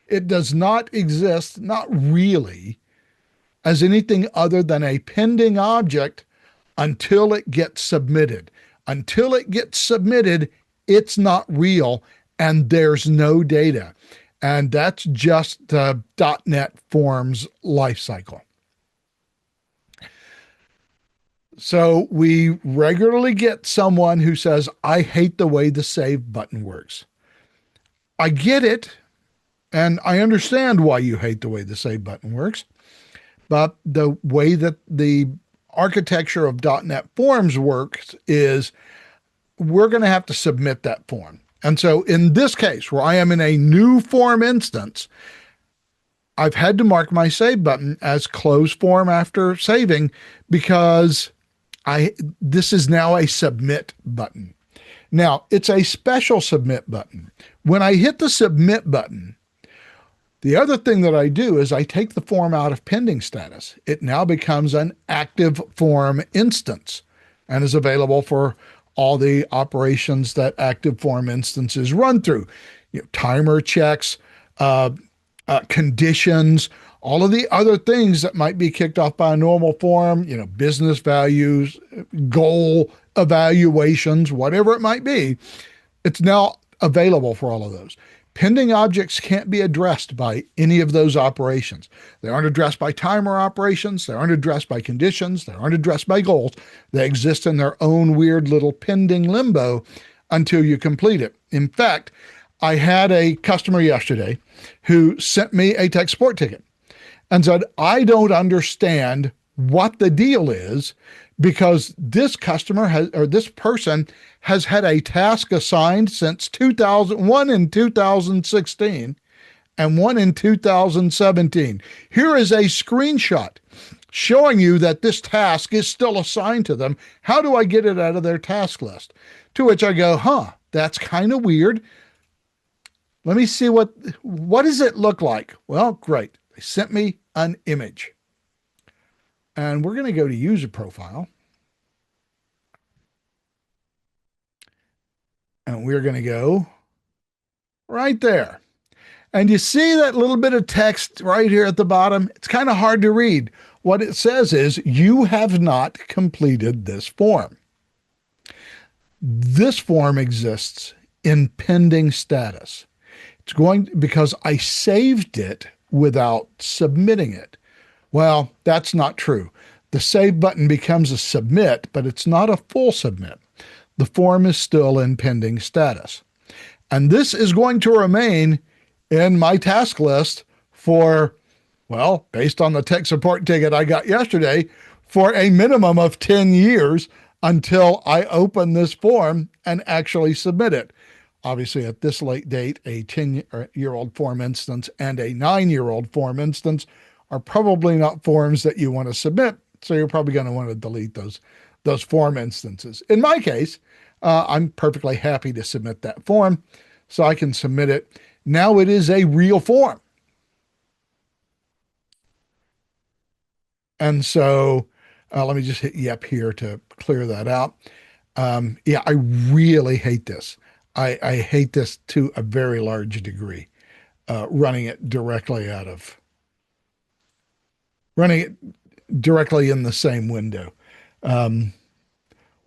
It does not exist, not really, as anything other than a pending object until it gets submitted. Until it gets submitted, it's not real and there's no data. And that's just the .NET Forms lifecycle. So we regularly get someone who says, I hate the way the save button works. I get it, and I understand why you hate the way the save button works, but the way that the architecture of .NET Forms works is we're going to have to submit that form. And so in this case, where I am in a new form instance, I've had to mark my save button as close form after saving because this is now a submit button. Now, it's a special submit button. When I hit the submit button, the other thing that I do is I take the form out of pending status. It now becomes an active form instance and is available for all the operations that active form instances run through. Timer checks, conditions, all of the other things that might be kicked off by a normal form, business values, goal evaluations, whatever it might be, it's now available for all of those. Pending objects can't be addressed by any of those operations. They aren't addressed by timer operations. They aren't addressed by conditions. They aren't addressed by goals. They exist in their own weird little pending limbo until you complete it. In fact, I had a customer yesterday who sent me a tech support ticket and said, I don't understand what the deal is because this customer this person has had a task assigned since 2001 in 2016 and one in 2017. Here is a screenshot showing you that this task is still assigned to them. How do I get it out of their task list? To which I go, that's kind of weird. Let me see what does it look like? Well, great. They sent me an image. And we're going to go to user profile. And we're going to go right there. And you see that little bit of text right here at the bottom? It's kind of hard to read. What it says is, you have not completed this form. This form exists in pending status. It's because I saved it without submitting it. Well, that's not true. The save button becomes a submit, but it's not a full submit. The form is still in pending status. And this is going to remain in my task list for, based on the tech support ticket I got yesterday, for a minimum of 10 years until I open this form and actually submit it. Obviously, at this late date, a 10-year-old form instance and a 9-year-old form instance are probably not forms that you want to submit. So you're probably going to want to delete those form instances. In my case, I'm perfectly happy to submit that form, so I can submit it. Now it is a real form. And so let me just hit yep here to clear that out. I really hate this. I hate this to a very large degree, running it directly in the same window.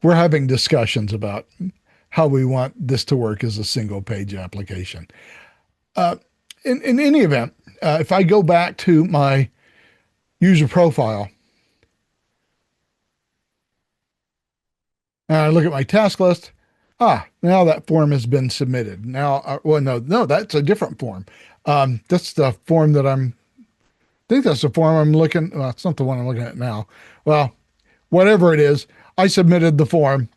We're having discussions about how we want this to work as a single page application. In any event, if I go back to my user profile and I look at my task list, now that form has been submitted. Now, no, that's a different form. That's the form that I think that's the form I'm looking. Well, it's not the one I'm looking at now. Well, whatever it is, I submitted the form.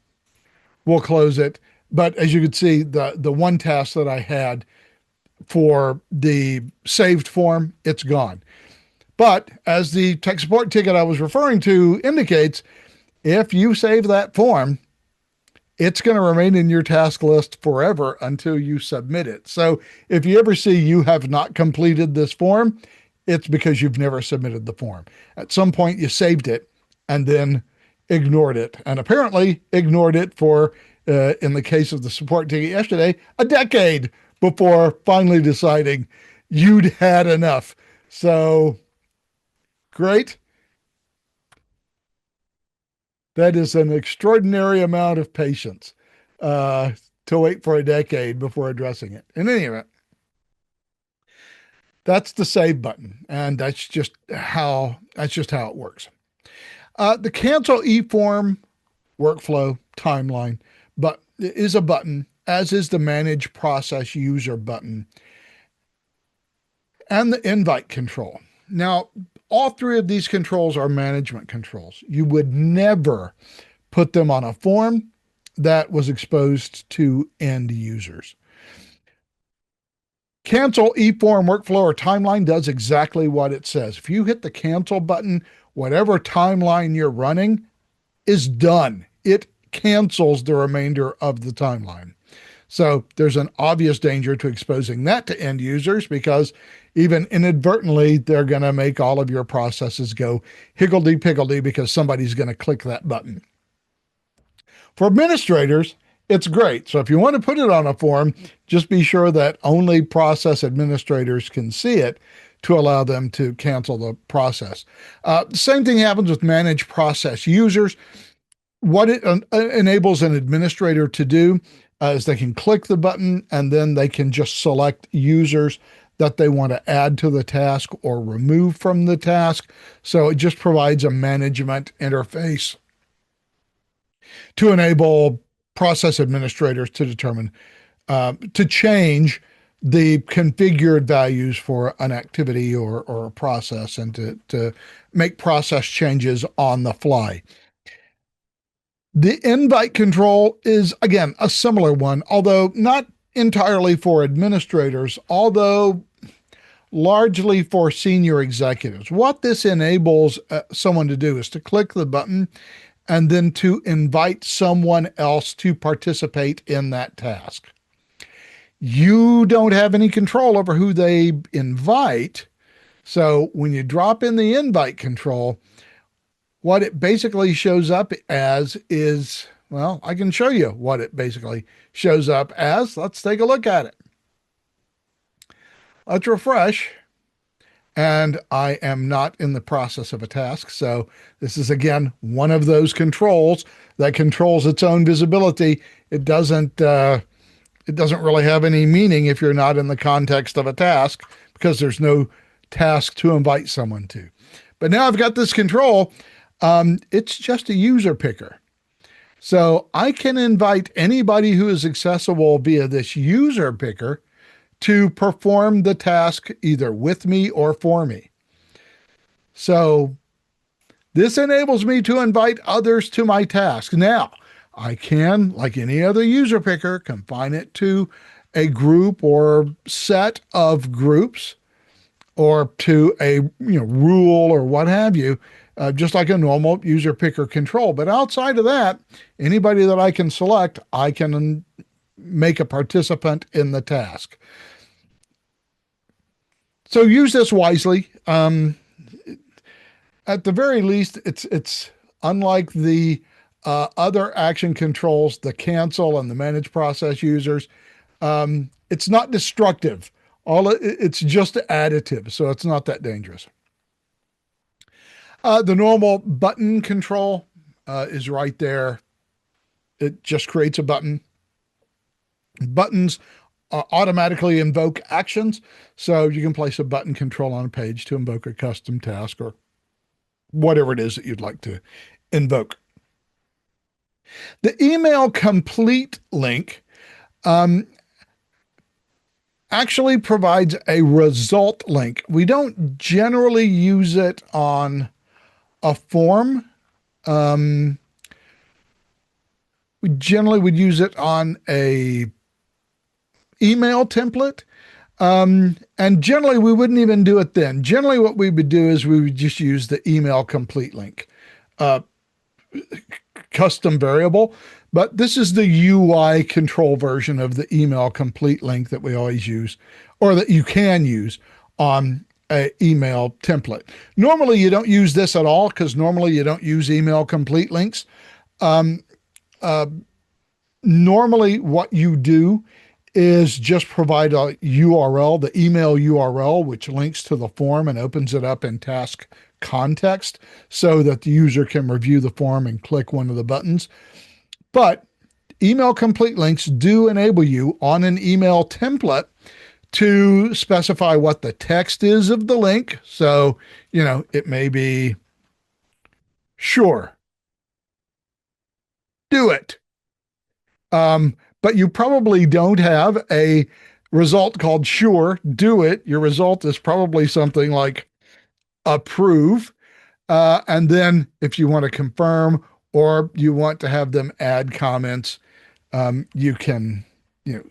We'll close it. But as you can see, the one task that I had for the saved form, it's gone. But as the tech support ticket I was referring to indicates, If you save that form, it's going to remain in your task list forever until you submit it. So if you ever see you have not completed this form, it's because you've never submitted the form. At some point, you saved it and then ignored it, and apparently ignored it for, in the case of the support ticket yesterday, a decade before finally deciding you'd had enough. So great. That is an extraordinary amount of patience uh, to wait for a decade before addressing it. In any event, that's the save button, and that's just how it works. The cancel e-form workflow timeline, but is a button, as is the manage process user button and the invite control. Now, all three of these controls are management controls. You would never put them on a form that was exposed to end users. Cancel eForm workflow or timeline does exactly what it says. If you hit the cancel button, whatever timeline you're running is done. It cancels the remainder of the timeline. So there's an obvious danger to exposing that to end users because even inadvertently, they're going to make all of your processes go higgledy-piggledy because somebody's going to click that button. For administrators, it's great. So if you want to put it on a form, just be sure that only process administrators can see it to allow them to cancel the process. Same thing happens with manage process users. What it enables an administrator to do is they can click the button and then they can just select users that they want to add to the task or remove from the task. So it just provides a management interface to enable process administrators to determine, to change the configured values for an activity or a process and to make process changes on the fly. The invite control is, again, a similar one, although not entirely for administrators, although largely for senior executives. What this enables someone to do is to click the button and then to invite someone else to participate in that task. You don't have any control over who they invite. So when you drop in the invite control, what it basically shows up as is, well, I can show you what it basically shows up as. Let's take a look at it. Let's refresh. And I am not in the process of a task. So this is, again, one of those controls that controls its own visibility. It doesn't really have any meaning if you're not in the context of a task because there's no task to invite someone to. But now I've got this control. It's just a user picker. So I can invite anybody who is accessible via this user picker to perform the task either with me or for me. So this enables me to invite others to my task. Now, I can, like any other user picker, confine it to a group or set of groups or to a rule or what have you, just like a normal user picker control. But outside of that, anybody that I can select, I can make a participant in the task. So use this wisely. At the very least, it's unlike the other action controls, the cancel and the manage process users. It's not destructive. It's just additive, so it's not that dangerous. The normal button control is right there. It just creates a button. Buttons automatically invoke actions. So you can place a button control on a page to invoke a custom task or whatever it is that you'd like to invoke. The email complete link actually provides a result link. We don't generally use it on a form. We generally would use it on a email template. And generally we wouldn't even do it then. Generally what we would do is we would just use the email complete link. custom variable, but this is the UI control version of the email complete link that we always use, or that you can use on a email template. Normally you don't use this at all because normally you don't use email complete links. Um, uh, Normally what you do is just provide a URL, the email URL, which links to the form and opens it up in task context so that the user can review the form and click one of the buttons. But email complete links do enable you on an email template to specify what the text is of the link. So, it may be, sure, do it. But you probably don't have a result called sure, do it. Your result is probably something like approve. And then if you want to confirm or you want to have them add comments, you can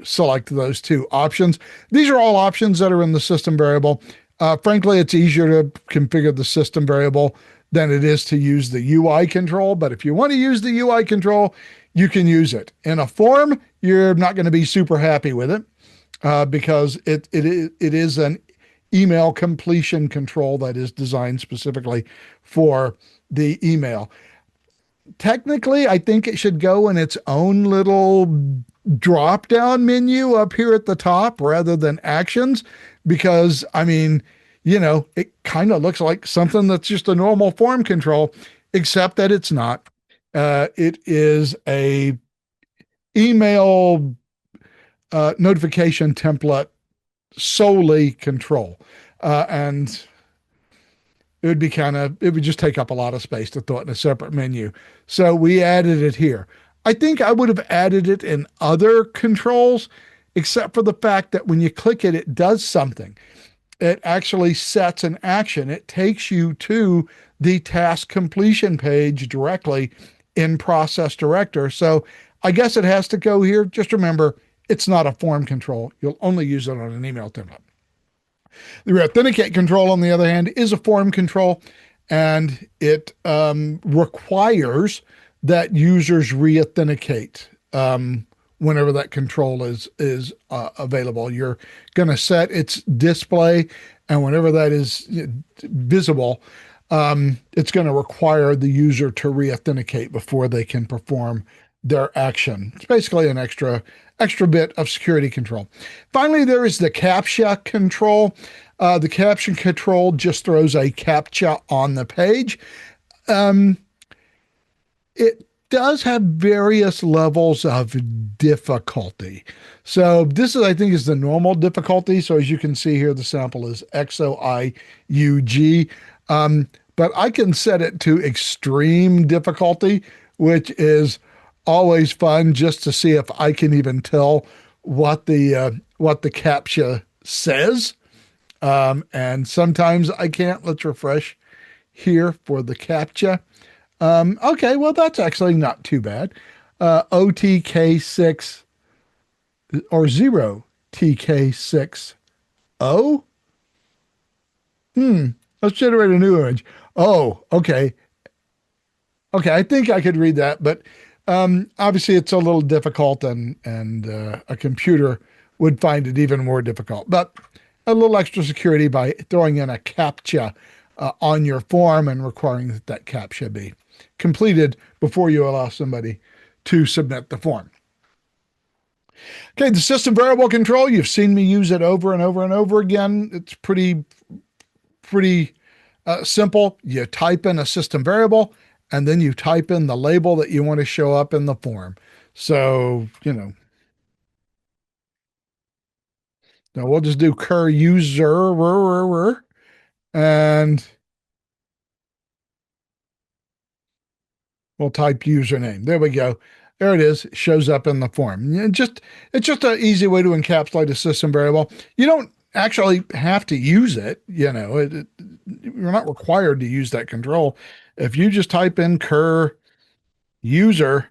select those two options. These are all options that are in the system variable. Frankly, it's easier to configure the system variable than it is to use the UI control. But if you want to use the UI control, you can use it. In a form, you're not going to be super happy with it because it is an email completion control that is designed specifically for the email. Technically, I think it should go in its own little drop down menu up here at the top rather than actions, because I mean, it kind of looks like something that's just a normal form control, except that it's not. It is a email notification template solely control. And it would just take up a lot of space to throw it in a separate menu. So we added it here. I think I would have added it in other controls, except for the fact that when you click it, it does something. It actually sets an action. It takes you to the task completion page directly in Process Director. So I guess it has to go here. Just remember, it's not a form control. You'll only use it on an email template. The Reauthenticate control, on the other hand, is a form control, and it requires that users reauthenticate whenever that control is available. You're going to set its display, and whenever that is visible, it's going to require the user to reauthenticate before they can perform their action. It's basically an extra bit of security control. Finally, there is the CAPTCHA control. The CAPTCHA control just throws a CAPTCHA on the page. It does have various levels of difficulty. So this is, I think, is the normal difficulty. So as you can see here, the sample is XOIUG. But I can set it to extreme difficulty, which is always fun just to see if I can even tell what the CAPTCHA says. And sometimes I can't. Let's refresh here for the CAPTCHA. Okay, well, that's actually not too bad. OTK6 or 0TK60. Let's generate a new image. Oh, okay. Okay, I think I could read that, but obviously it's a little difficult, and a computer would find it even more difficult. But a little extra security by throwing in a CAPTCHA on your form and requiring that that CAPTCHA be completed before you allow somebody to submit the form. Okay, the system variable control, you've seen me use it over and over and over again. It's pretty simple. You type in a system variable, and then you type in the label that you want to show up in the form. So, now we'll just do cur user, and we'll type username. There we go. There it is. It shows up in the form. It's just an easy way to encapsulate a system variable. You don't actually have to use it. You're not required to use that control. If you just type in cur user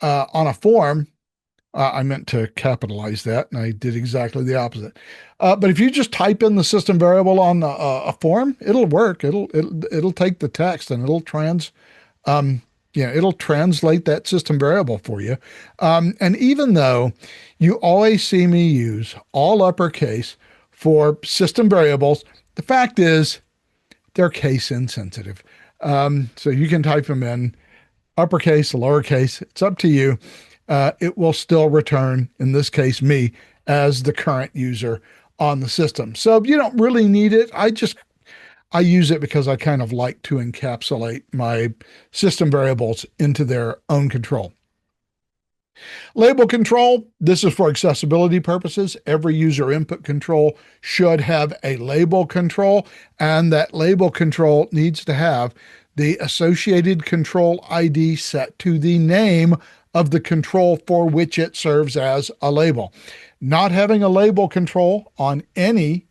on a form, I meant to capitalize that, and I did exactly the opposite. But if you just type in the system variable on a form, it'll work. It'll take the text and it'll It'll translate that system variable for you. And even though you always see me use all uppercase for system variables, the fact is they're case insensitive. So you can type them in uppercase, lowercase, it's up to you. It will still return, in this case, me as the current user on the system. So you don't really need it. I use it because I kind of like to encapsulate my system variables into their own control. Label control, this is for accessibility purposes. Every user input control should have a label control, and that label control needs to have the associated control ID set to the name of the control for which it serves as a label. Not having a label control on any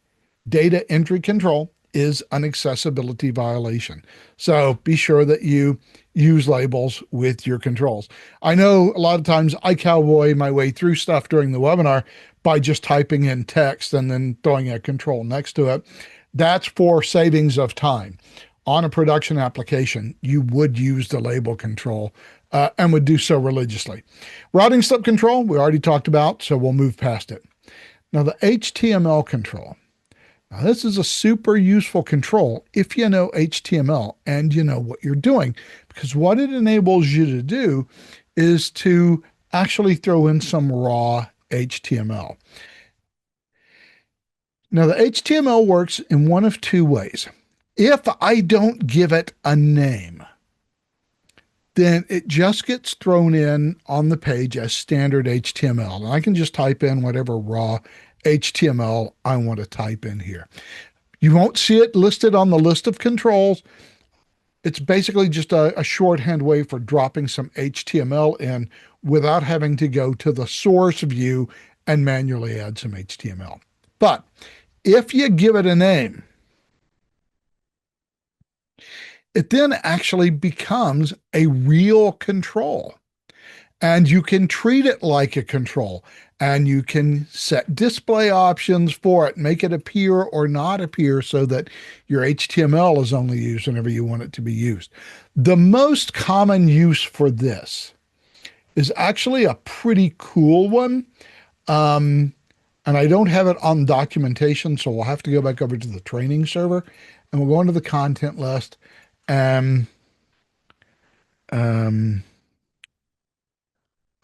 data entry control is an accessibility violation. So be sure that you use labels with your controls. I know a lot of times I cowboy my way through stuff during the webinar by just typing in text and then throwing a control next to it. That's for savings of time. On a production application, you would use the label control and would do so religiously. Routing slip control, we already talked about, so we'll move past it. Now the HTML control. Now, this is a super useful control if you know HTML and you know what you're doing, because what it enables you to do is to actually throw in some raw HTML. Now, the HTML works in one of two ways. If I don't give it a name, then it just gets thrown in on the page as standard HTML. And I can just type in whatever raw HTML I want to type in here. You won't see it listed on the list of controls. It's basically just a shorthand way for dropping some HTML in without having to go to the source view and manually add some HTML. But if you give it a name, it then actually becomes a real control. And you can treat it like a control, and you can set display options for it, make it appear or not appear so that your HTML is only used whenever you want it to be used. The most common use for this is actually a pretty cool one. And I don't have it on documentation, so we'll have to go back over to the training server and we'll go into the content list.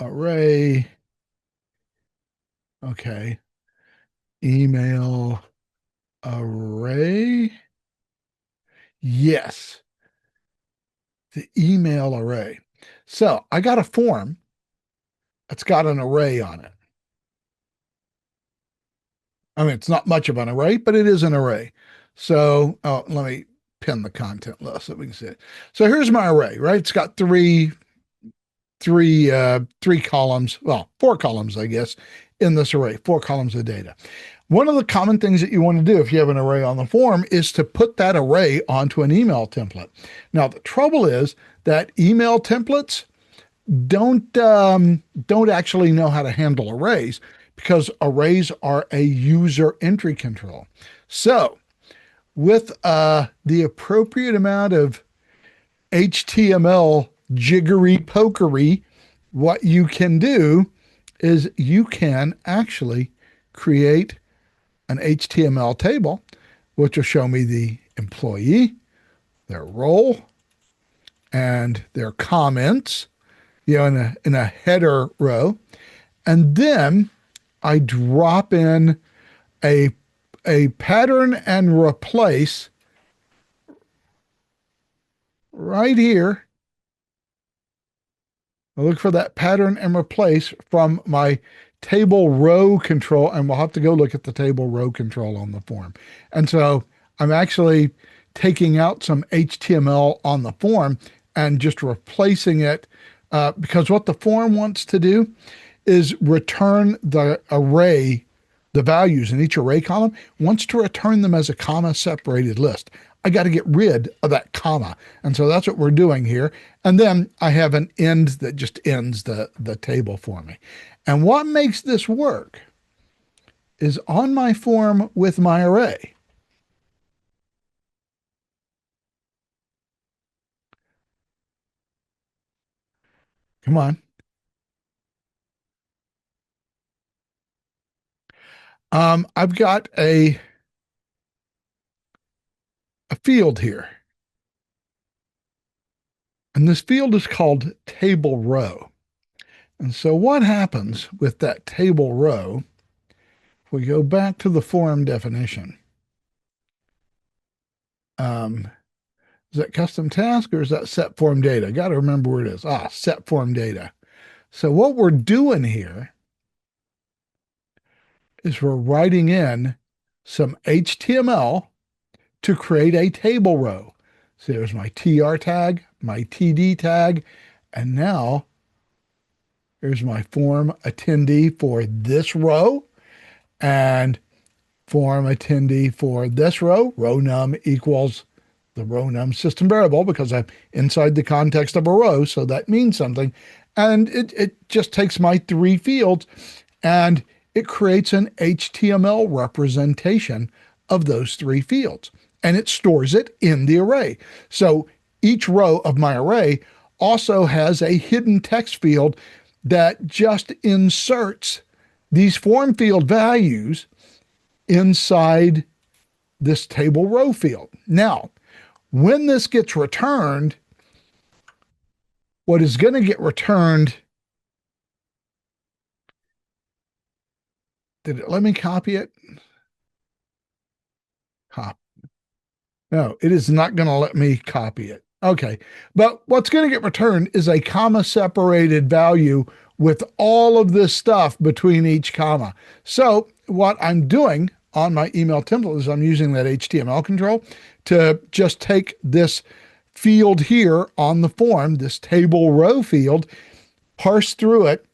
Array. Okay. Email array. Yes. The email array. So I got a form that's got an array on it. I mean, it's not much of an array, but it is an array. So let me pin the content list so we can see it. So here's my array, right? It's got three columns, well, 4 columns, I guess, in this array, 4 columns of data. One of the common things that you want to do if you have an array on the form is to put that array onto an email template. Now, the trouble is that email templates don't actually know how to handle arrays because arrays are a user entry control. So with the appropriate amount of HTML jiggery pokery, what you can do is you can actually create an HTML table, which will show me the employee, their role, and their comments, in a header row. And then I drop in a pattern and replace right here. I look for that pattern and replace from my table row control, and we'll have to go look at the table row control on the form. And so I'm actually taking out some HTML on the form and just replacing it because what the form wants to do is return the array, the values in each array column, wants to return them as a comma separated list. I got to get rid of that comma. And so that's what we're doing here. And then I have an end that just ends the table for me. And what makes this work is on my form with my array, Come on. I've got a field here, and this field is called table row. And so what happens with that table row, if we go back to the form definition, um, is that custom task or is that set form data? I got to remember where it is. Set form data. So what we're doing here is we're writing in some HTML to create a table row. So there's my TR tag, my TD tag, and now here's my form attendee for this row and form attendee for this row. Row num equals the row num system variable because I'm inside the context of a row, so that means something. And it just takes my three fields and it creates an HTML representation of those three fields. And it stores it in the array. So each row of my array also has a hidden text field that just inserts these form field values inside this table row field. Now, when this gets returned, what is going to get returned, did it let me copy it? No, it is not going to let me copy it. Okay. But what's going to get returned is a comma separated value with all of this stuff between each comma. So what I'm doing on my email template is I'm using that HTML control to just take this field here on the form, this table row field, parse through it,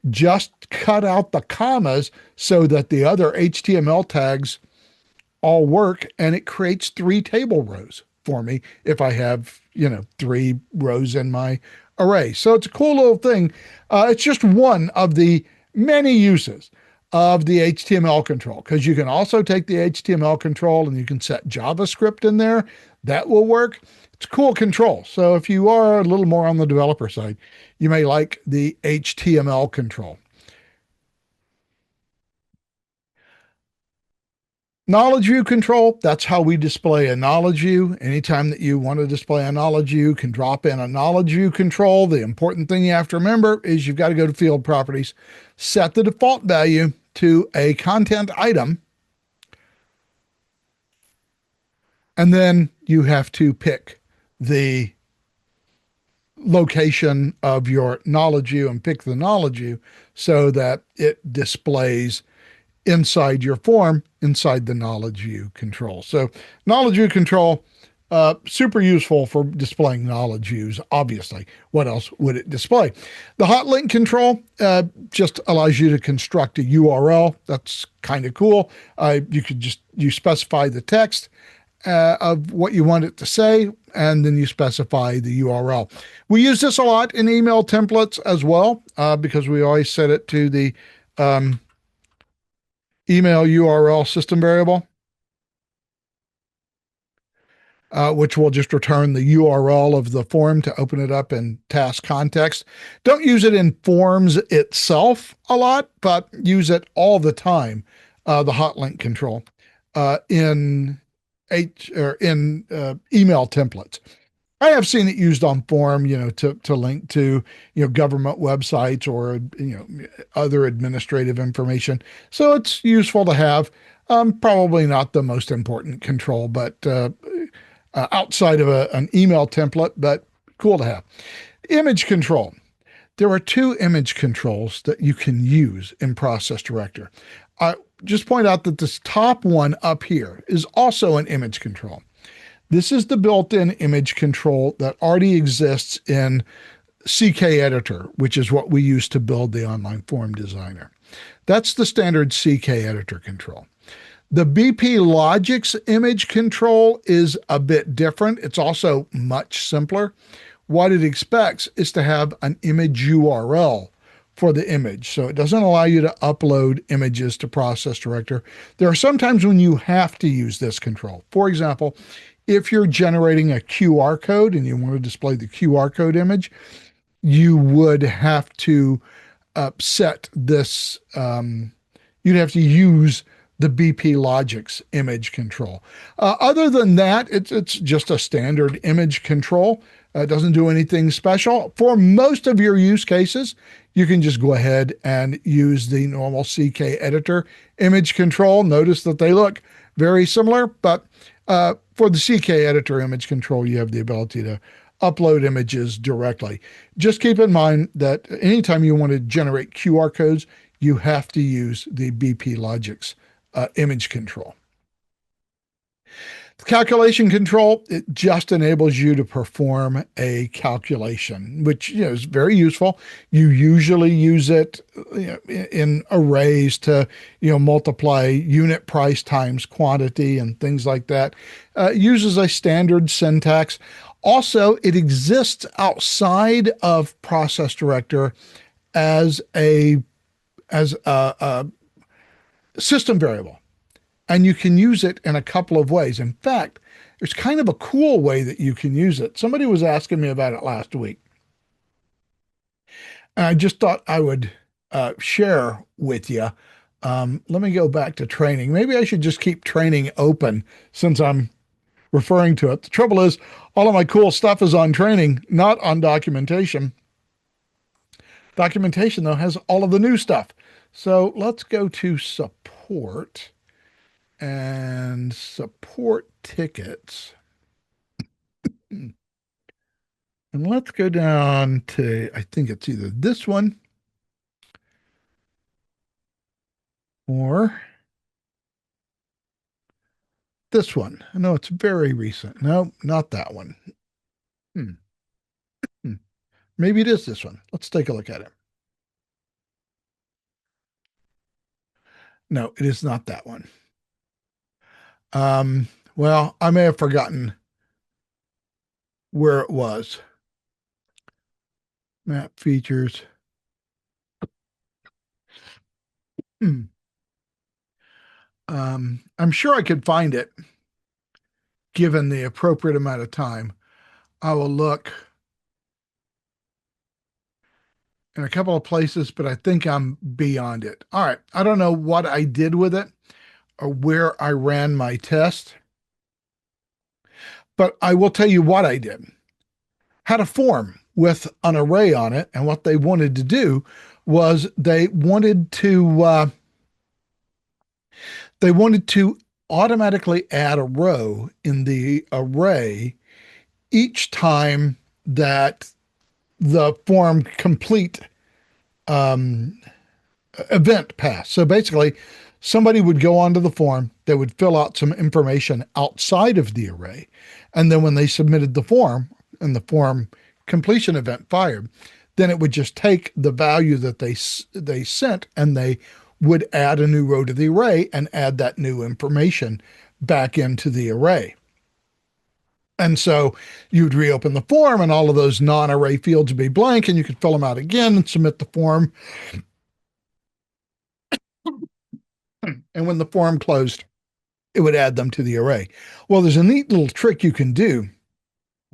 just cut out the commas so that the other HTML tags all work, and it creates three table rows for me if I have, three rows in my array. So it's a cool little thing. It's just one of the many uses of the HTML control, because you can also take the HTML control and you can set JavaScript in there. That will work. It's a cool control. So if you are a little more on the developer side, you may like the HTML control. Knowledge view control, that's how we display a knowledge view. Anytime that you want to display a knowledge view, you can drop in a knowledge view control. The important thing you have to remember is you've got to go to field properties, set the default value to a content item, and then you have to pick the location of your knowledge view and pick the knowledge view so that it displays inside your form, inside the knowledge view control. So knowledge view control, super useful for displaying knowledge views, obviously. What else would it display? The hot link control just allows you to construct a URL. That's kind of cool. You specify the text of what you want it to say, and then you specify the URL. We use this a lot in email templates as well, because we always set it to the email URL system variable, which will just return the URL of the form to open it up in task context. Don't use it in forms itself a lot, but use it all the time, the hot link control, in email templates. I have seen it used on form, to link to, government websites or, other administrative information. So it's useful to have. Probably not the most important control, but outside of an email template, but cool to have. Image control. There are two image controls that you can use in Process Director. Just point out that this top one up here is also an image control. This is the built-in image control that already exists in CK Editor, which is what we use to build the online form designer. That's the standard CK Editor control. The BP Logix image control is a bit different. It's also much simpler. What it expects is to have an image URL for the image. So it doesn't allow you to upload images to Process Director. There are some times when you have to use this control. For example, if you're generating a QR code and you want to display the QR code image, you would have to set this, you'd have to use the BP Logix image control. Other than that, it's just a standard image control. It doesn't do anything special. For most of your use cases, you can just go ahead and use the normal CK editor image control. Notice that they look very similar, but for the CK editor image control, you have the ability to upload images directly. Just keep in mind that anytime you want to generate QR codes, you have to use the BP Logix image control. The calculation control, it just enables you to perform a calculation, which is very useful. You usually use it in arrays to multiply unit price times quantity and things like that. Uses a standard syntax. Also, it exists outside of Process Director as a system variable, and you can use it in a couple of ways. In fact, there's kind of a cool way that you can use it. Somebody was asking me about it last week, and I just thought I would share with you. Let me go back to training. Maybe I should just keep training open since I'm referring to it. The trouble is, all of my cool stuff is on training, not on documentation. Documentation, though, has all of the new stuff. So let's go to support and support tickets. And let's go down to, I think it's either this one or this one. I know it's very recent. No, not that one. Hmm. Hmm. Maybe it is this one. Let's take a look at it. No, it is not that one. Well, I may have forgotten where it was. Map features. Hmm. I'm sure I could find it given the appropriate amount of time. I will look in a couple of places, but I think I'm beyond it. All right. I don't know what I did with it or where I ran my test, but I will tell you what I did. Had a form with an array on it, and what they wanted to do was they wanted to automatically add a row in the array each time that the form complete event passed. So basically, somebody would go onto the form, they would fill out some information outside of the array, and then when they submitted the form and the form completion event fired, then it would just take the value that they sent and they would add a new row to the array and add that new information back into the array. And so you'd reopen the form and all of those non-array fields would be blank and you could fill them out again and submit the form. And when the form closed, it would add them to the array. Well, there's a neat little trick you can do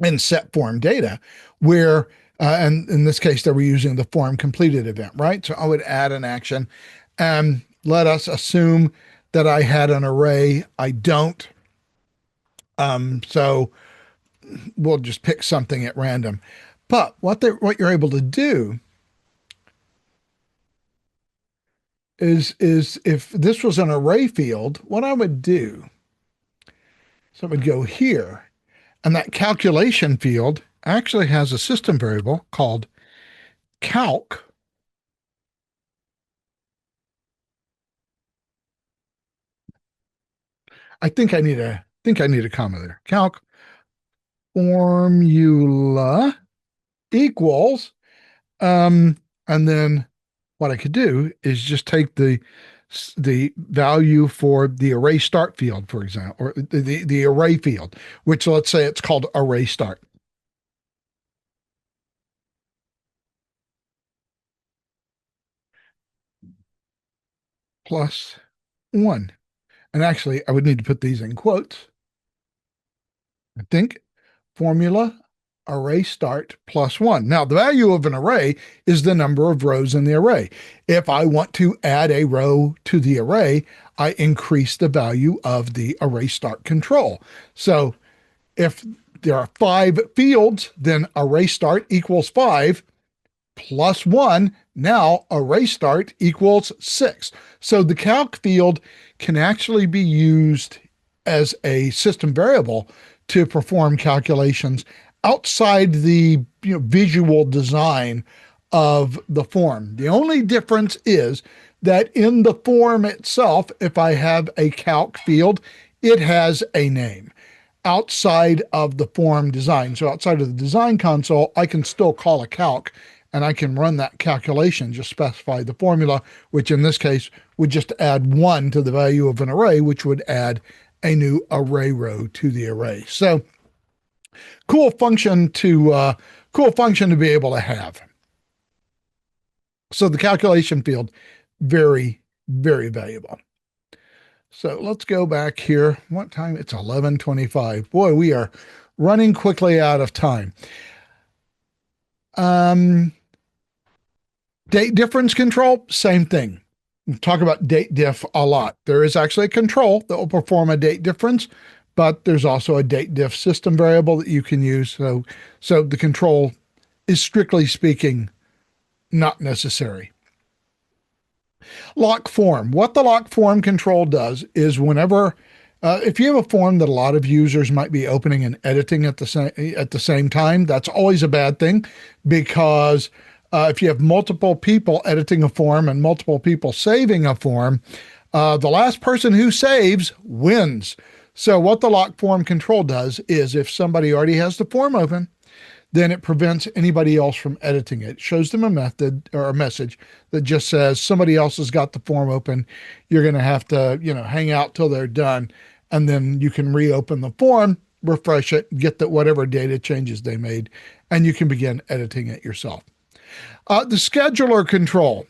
in set form data where, and in this case, they were using the form completed event, right? So I would add an action and let us assume that I had an array. I don't. So we'll just pick something at random. But what you're able to do is if this was an array field, what I would do, so I would go here, and that calculation field actually has a system variable called calc. I think I need a comma there. Calc formula equals, and then what I could do is just take the value for the array start field, for example, or the array field, which let's say it's called array start. Plus 1. And actually, I would need to put these in quotes. I think formula array start plus 1. Now, the value of an array is the number of rows in the array. If I want to add a row to the array, I increase the value of the array start control. So if there are 5 fields, then array start equals 5 plus 1. Now array start equals 6. So the calc field can actually be used as a system variable to perform calculations outside the visual design of the form. The only difference is that in the form itself, if I have a calc field, it has a name outside of the form design. So outside of the design console, I can still call a calc and I can run that calculation, just specify the formula, which in this case would just add 1 to the value of an array, which would add a new array row to the array. So cool function to be able to have. So the calculation field, very, very valuable. So let's go back here. What time? It's 11:25. Boy, we are running quickly out of time. Date difference control, same thing. We talk about date diff a lot. There is actually a control that will perform a date difference, but there's also a date diff system variable that you can use. So the control is, strictly speaking, not necessary. Lock form. What the lock form control does is whenever, if you have a form that a lot of users might be opening and editing at the same time, that's always a bad thing, because if you have multiple people editing a form and multiple people saving a form, the last person who saves wins. So what the lock form control does is if somebody already has the form open, then it prevents anybody else from editing it. It shows them a method or a message that just says somebody else has got the form open. You're going to have to, hang out till they're done, and then you can reopen the form, refresh it, get the whatever data changes they made, and you can begin editing it yourself. The scheduler control.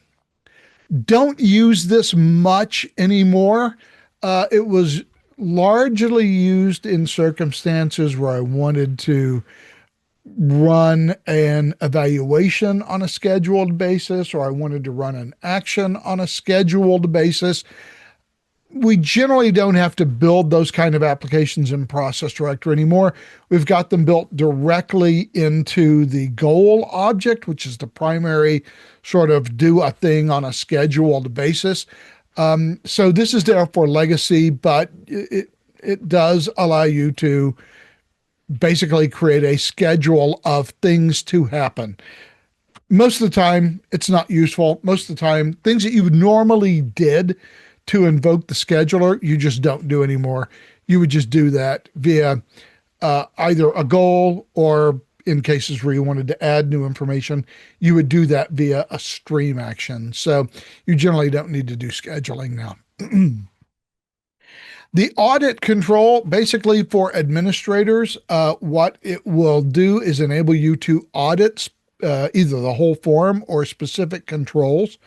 Don't use this much anymore. It was largely used in circumstances where I wanted to run an evaluation on a scheduled basis, or I wanted to run an action on a scheduled basis. We generally don't have to build those kind of applications in Process Director anymore. We've got them built directly into the goal object, which is the primary sort of do a thing on a scheduled basis. So this is there for legacy, but it does allow you to basically create a schedule of things to happen. Most of the time, it's not useful. Most of the time, things that you normally did to invoke the scheduler, you just don't do anymore. You would just do that via either a goal, or in cases where you wanted to add new information, you would do that via a stream action. So you generally don't need to do scheduling now. The audit control, basically for administrators, what it will do is enable you to audit either the whole form or specific controls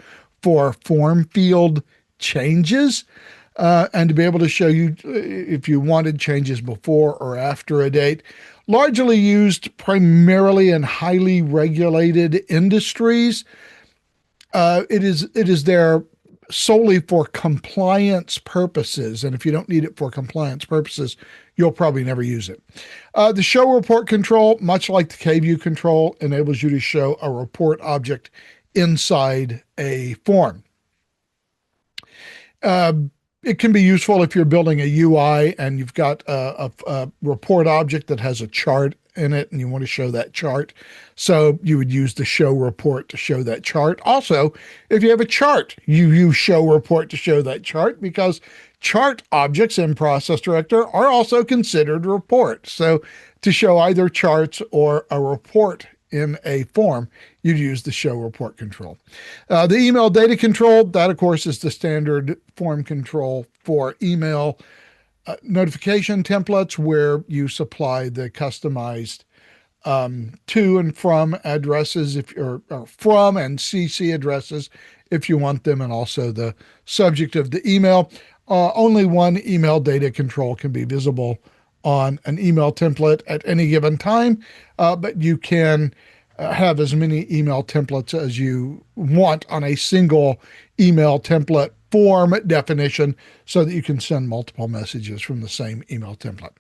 for form field changes, and to be able to show you if you wanted changes before or after a date. Largely used primarily in highly regulated industries. It is there solely for compliance purposes. And if you don't need it for compliance purposes, you'll probably never use it. The show report control, much like the KView control, enables you to show a report object inside a form. It can be useful if you're building a UI and you've got a report object that has a chart in it and you want to show that chart. So you would use the show report to show that chart. Also, if you have a chart, you use show report to show that chart, because chart objects in Process Director are also considered reports. So to show either charts or a report in a form, you'd use the show report control. The email data control, that of course is the standard form control for email notification templates, where you supply the customized to and from addresses, or from and CC addresses if you want them, and also the subject of the email. Only one email data control can be visible on an email template at any given time, but you can have as many email templates as you want on a single email template form definition so that you can send multiple messages from the same email template.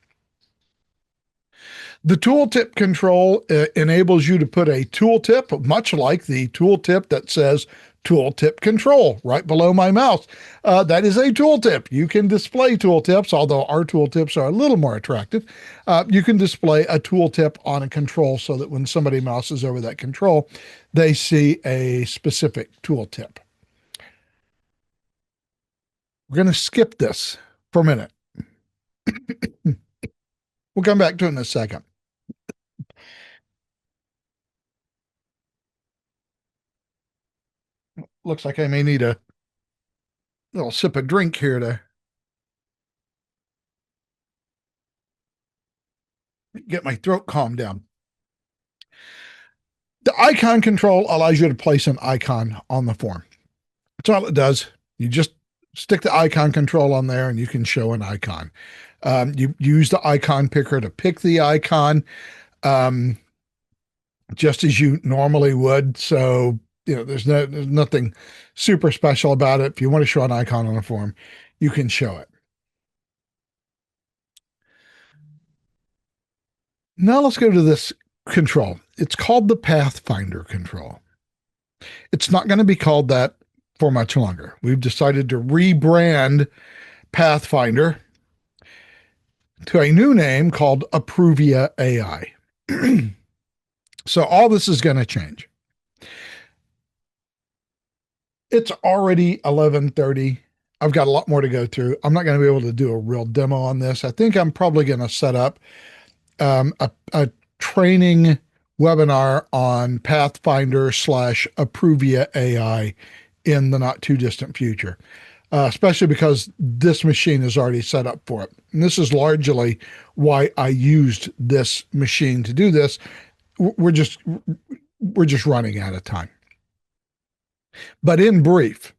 The tooltip control enables you to put a tooltip, much like the tooltip that says tooltip control right below my mouse. That is a tooltip. You can display tooltips, although our tooltips are a little more attractive. You can display a tooltip on a control so that when somebody mouses over that control, they see a specific tooltip. We're going to skip this for a minute. We'll come back to it in a second. Looks like I may need a little sip of drink here to get my throat calmed down. The icon control allows you to place an icon on the form. That's all it does. You just stick the icon control on there and you can show an icon. You use the icon picker to pick the icon just as you normally would. So, there's nothing super special about it. If you want to show an icon on a form, you can show it. Now let's go to this control. It's called the Pathfinder control. It's not going to be called that for much longer. We've decided to rebrand Pathfinder to a new name called Appruvia AI. So all this is going to change. It's already 11:30. I've got a lot more to go through. I'm not going to be able to do a real demo on this. I think I'm probably going to set up a training webinar on Pathfinder / Appruvia AI in the not too distant future, especially because this machine is already set up for it. And this is largely why I used this machine to do this. We're just running out of time. But in brief,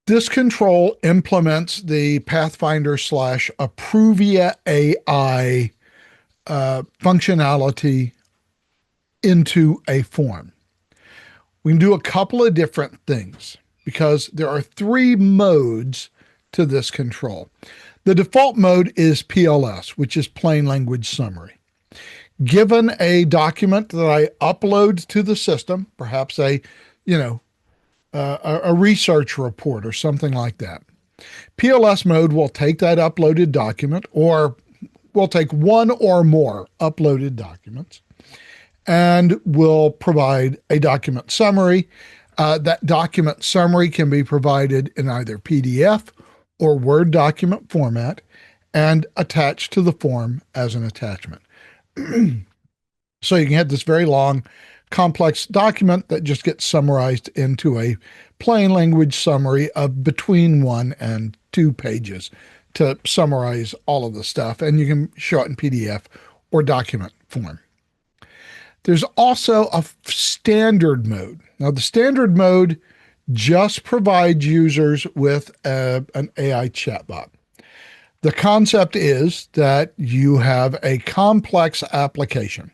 this control implements the Pathfinder / Appruvia AI functionality into a form. We can do a couple of different things because there are 3 modes to this control. The default mode is PLS, which is plain language summary. Given a document that I upload to the system, perhaps a research report or something like that, PLS mode will take that uploaded document, or will take one or more uploaded documents, and will provide a document summary. That document summary can be provided in either PDF or Word document format and attached to the form as an attachment. So you can have this very long, complex document that just gets summarized into a plain language summary of between 1 and 2 pages to summarize all of the stuff. And you can show it in PDF or document form. There's also a standard mode. Now, the standard mode just provides users with an AI chatbot. The concept is that you have a complex application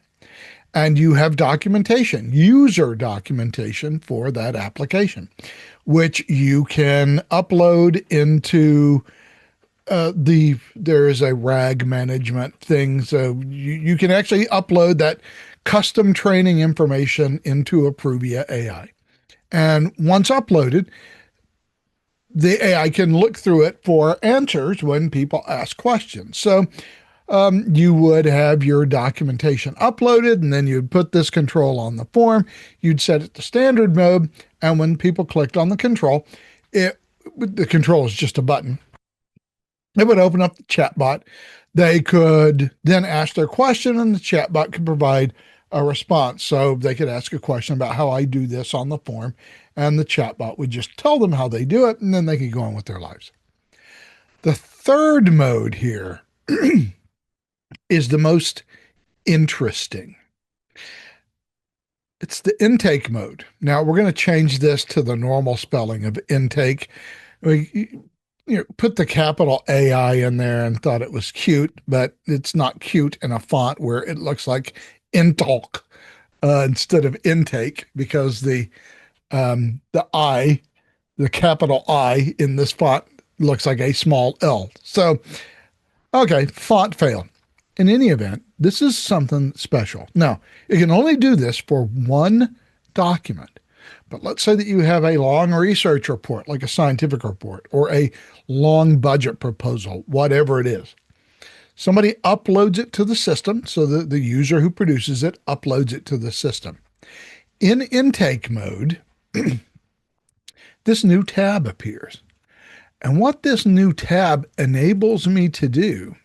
and you have documentation, user documentation for that application, which you can upload into there is a RAG management thing. So you can actually upload that custom training information into Appruvia AI. And once uploaded, the AI can look through it for answers when people ask questions. So you would have your documentation uploaded, and then you'd put this control on the form. You'd set it to standard mode, and when people clicked on the control, the control is just a button. It would open up the chatbot. They could then ask their question, and the chatbot could provide a response. So they could ask a question about how I do this on the form, and the chatbot would just tell them how they do it, and then they could go on with their lives. The third mode here is the most interesting. It's the intake mode. Now, we're going to change this to the normal spelling of intake. put the capital AI in there and thought it was cute, but it's not cute in a font where it looks like Intalk instead of intake because the I, the capital I in this font looks like a small L. So, okay, font fail. In any event, this is something special. Now, you can only do this for one document. But let's say that you have a long research report, like a scientific report, or a long budget proposal, whatever it is. Somebody uploads it to the system, so that the user who produces it uploads it to the system. In intake mode, this new tab appears. And what this new tab enables me to do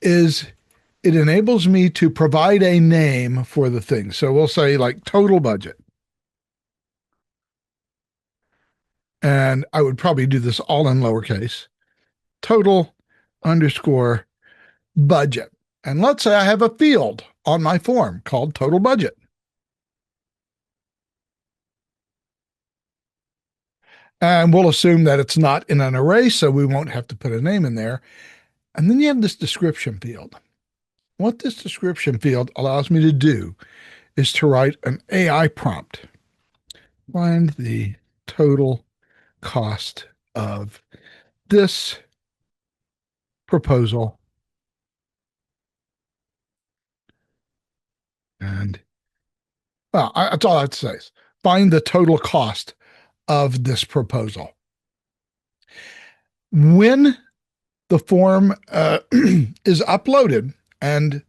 is it enables me to provide a name for the thing. So we'll say like total budget. And I would probably do this all in lowercase, total underscore budget. And let's say I have a field on my form called total budget. And we'll assume that it's not in an array, so we won't have to put a name in there. And then you have this description field. What this description field allows me to do is to write an AI prompt. Find the total cost of this proposal. And well, that's all I have to say. Find the total cost of this proposal. When the form is uploaded and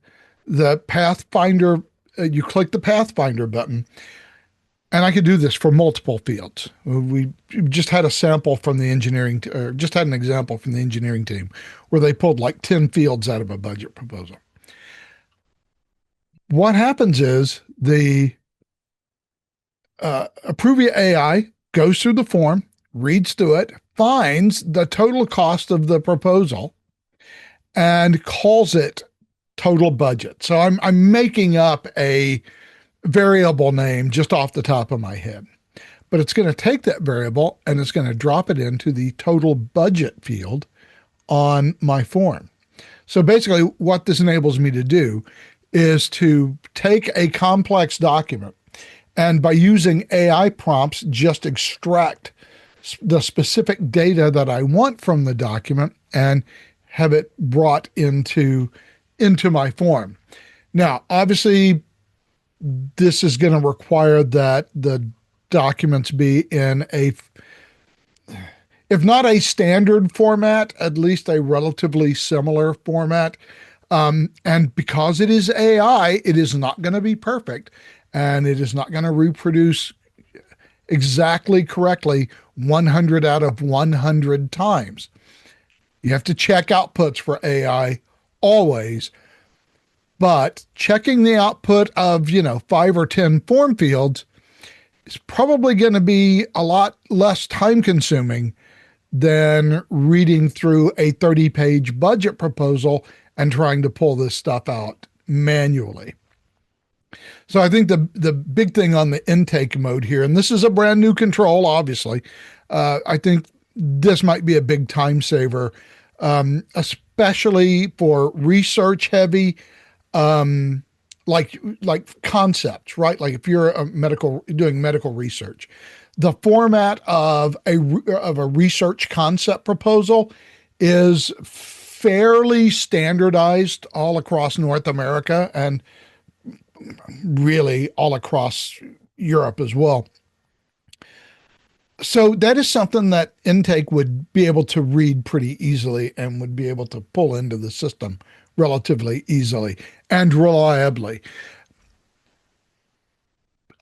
the Pathfinder, you click the Pathfinder button, and I could do this for multiple fields. We just had a sample from the engineering, or just had an example from the engineering team where they pulled like 10 fields out of a budget proposal. What happens is the Approvia AI goes through the form, reads through it, finds the total cost of the proposal, and calls it total budget. So I'm making up a variable name just off the top of my head. But it's going to take that variable and it's going to drop it into the total budget field on my form. So basically, what this enables me to do is to take a complex document and by using AI prompts, just extract the specific data that I want from the document and have it brought into my form. Now, obviously, this is going to require that the documents be in a, if not a standard format, at least a relatively similar format. And because it is AI, it is not going to be perfect and it is not going to reproduce exactly correctly 100 out of 100 times. You have to check outputs for AI always, but checking the output of, 5 or 10 form fields is probably going to be a lot less time consuming than reading through a 30-page budget proposal and trying to pull this stuff out manually. So I think the big thing on the intake mode here, and this is a brand new control, obviously, I think this might be a big time saver, especially for research heavy, like concepts, right? Like if you're doing medical research, the format of a research concept proposal is fairly standardized all across North America and really all across Europe as well. So that is something that Intake would be able to read pretty easily and would be able to pull into the system relatively easily and reliably.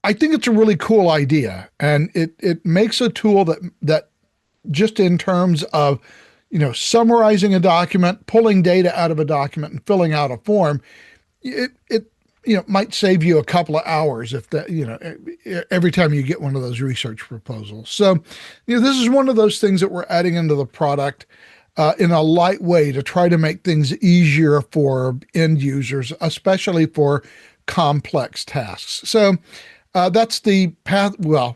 I think it's a really cool idea, and it makes a tool that just in terms of summarizing a document, pulling data out of a document, and filling out a form, it might save you a couple of hours if that, every time you get one of those research proposals. So, this is one of those things that we're adding into the product in a light way to try to make things easier for end users, especially for complex tasks. So that's the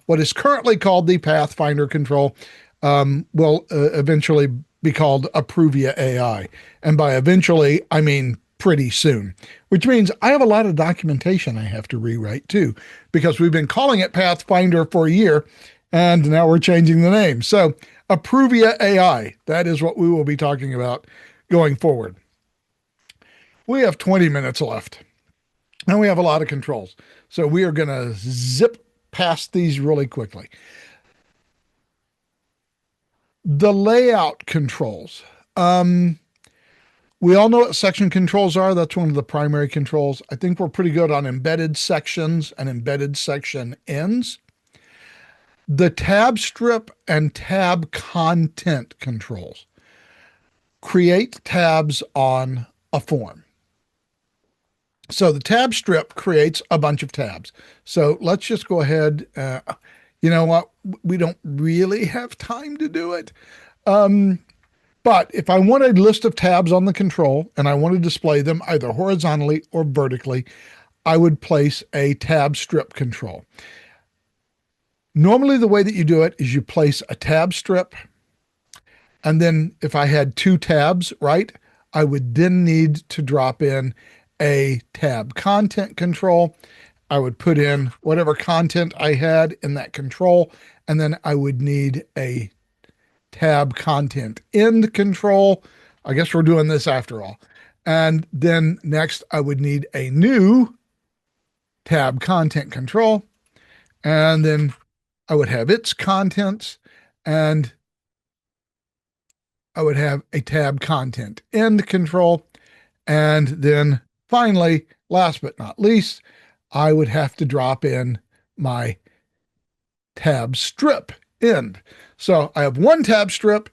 what is currently called the Pathfinder control. will eventually be called Approvia AI. And by eventually, I mean pretty soon, which means I have a lot of documentation I have to rewrite too, because we've been calling it Pathfinder for a year and now we're changing the name. So Approvia AI, that is what we will be talking about going forward. We have 20 minutes left and we have a lot of controls. So we are going to zip past these really quickly. The layout controls. We all know what section controls are. That's one of the primary controls. I think we're pretty good on embedded sections and embedded section ends. The tab strip and tab content controls create tabs on a form. So the tab strip creates a bunch of tabs. So let's just go ahead. You know what? We don't really have time to do it. But if I want a list of tabs on the control and I want to display them either horizontally or vertically, I would place a tab strip control. Normally, the way that you do it is you place a tab strip, and then if I had two tabs, right, I would then need to drop in a tab content control. I would put in whatever content I had in that control, and then I would need a tab content end control. I guess we're doing this after all. And then next I would need a new tab content control. And then I would have its contents and I would have a tab content end control. And then finally, last but not least, I would have to drop in my tab strip end. So I have one tab strip.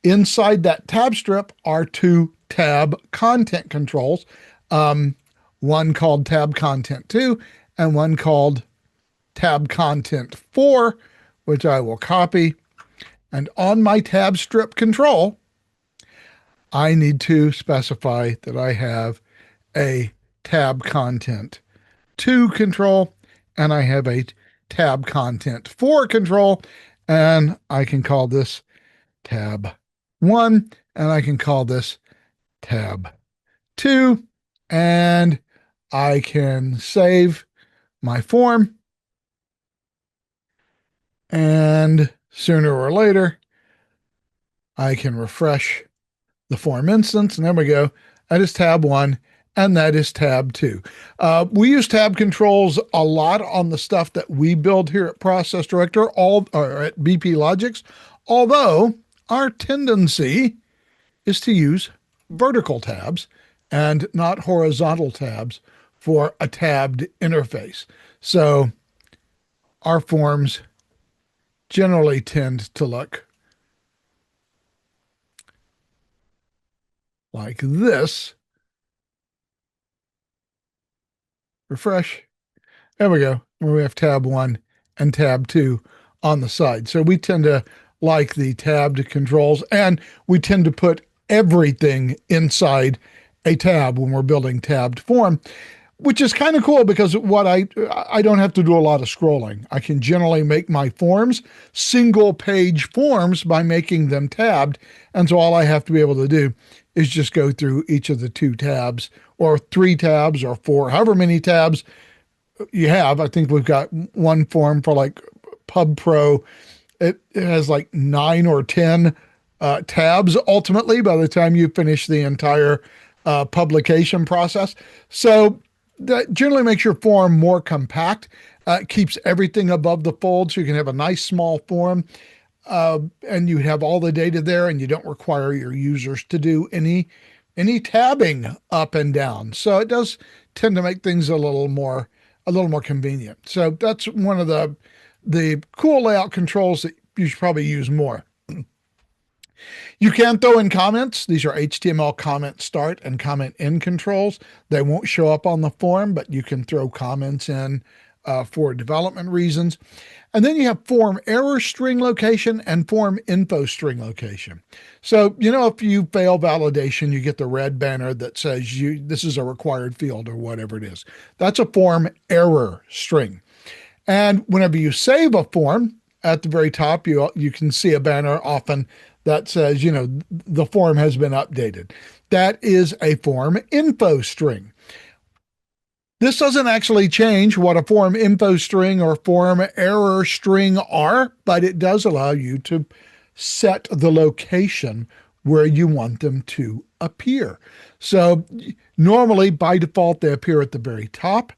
Inside that tab strip are two tab content controls, one called tab content 2 and one called tab content 4, which I will copy. And on my tab strip control, I need to specify that I have a tab content 2 control and I have a tab content 4 control, and I can call this tab 1 and I can call this tab 2, and I can save my form, and sooner or later I can refresh the form instance, and there we go. That is tab 1 and that is tab 2. We use tab controls a lot on the stuff that we build here at Process Director, or at BP Logix, although our tendency is to use vertical tabs and not horizontal tabs for a tabbed interface. So our forms generally tend to look like this. Refresh. There we go. Where we have tab 1 and tab 2 on the side. So we tend to like the tabbed controls, and we tend to put everything inside a tab when we're building tabbed form, which is kind of cool because what I don't have to do a lot of scrolling. I can generally make my forms single page forms by making them tabbed. And so all I have to be able to do is just go through each of the 2 tabs or 3 tabs or 4, however many tabs you have. I think we've got one form for like Pub Pro. It has like 9 or 10 tabs ultimately by the time you finish the entire publication process. So that generally makes your form more compact, keeps everything above the fold so you can have a nice small form, and you have all the data there and you don't require your users to do any tabbing up and down. So it does tend to make things a little more convenient. So that's one of the cool layout controls that you should probably use more. You can throw in comments. These are HTML comment start and comment end controls. They won't show up on the form, but you can throw comments in for development reasons. And then you have form error string location and form info string location. So, if you fail validation, you get the red banner that says this is a required field or whatever it is. That's a form error string. And whenever you save a form, at the very top, you can see a banner often that says, the form has been updated. That is a form info string. This doesn't actually change what a form info string or form error string are, but it does allow you to set the location where you want them to appear. So normally by default, they appear at the very top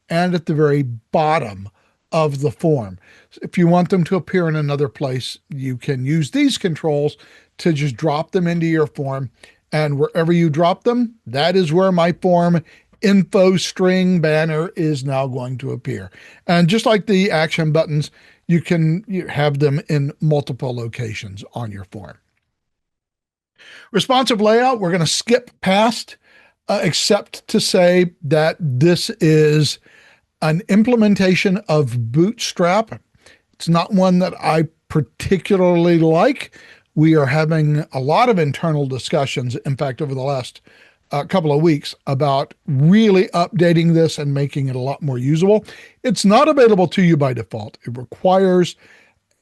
and at the very bottom of the form. If you want them to appear in another place, you can use these controls to just drop them into your form. And wherever you drop them, that is where my form info string banner is now going to appear. And just like the action buttons, you can have them in multiple locations on your form. Responsive layout, we're going to skip past, except to say that this is an implementation of Bootstrap. It's not one that I particularly like. We are having a lot of internal discussions, in fact, over the last couple of weeks about really updating this and making it a lot more usable. It's not available to you by default. It requires,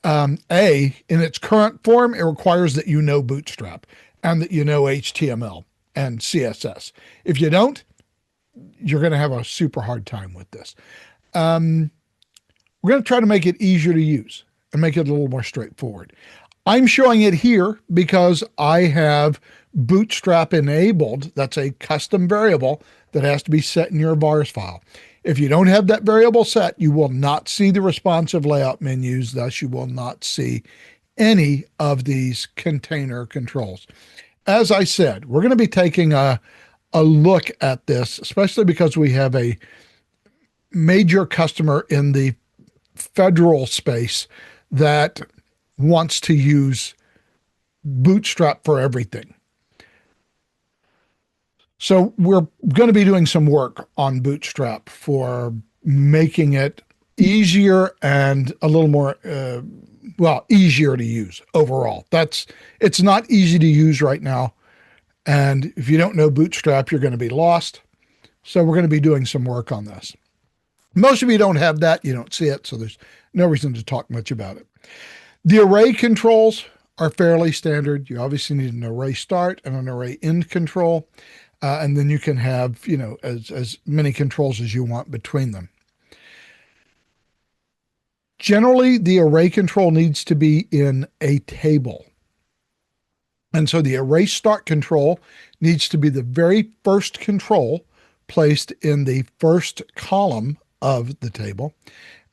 in its current form, it requires that you know Bootstrap and that you know HTML and CSS. If you don't, you're going to have a super hard time with this. We're going to try to make it easier to use and make it a little more straightforward. I'm showing it here because I have Bootstrap enabled. That's a custom variable that has to be set in your vars file. If you don't have that variable set, you will not see the responsive layout menus. Thus, you will not see any of these container controls. As I said, we're going to be taking a look at this, especially because we have a major customer in the federal space that wants to use Bootstrap for everything. So we're going to be doing some work on Bootstrap for making it easier and a little more, easier to use overall. It's not easy to use right now. And if you don't know Bootstrap, you're going to be lost. So we're going to be doing some work on this. Most of you don't have that. You don't see it. So there's no reason to talk much about it. The array controls are fairly standard. You obviously need an array start and an array end control. And then you can have, as many controls as you want between them. Generally, the array control needs to be in a table. And so the array start control needs to be the very first control placed in the first column of the table.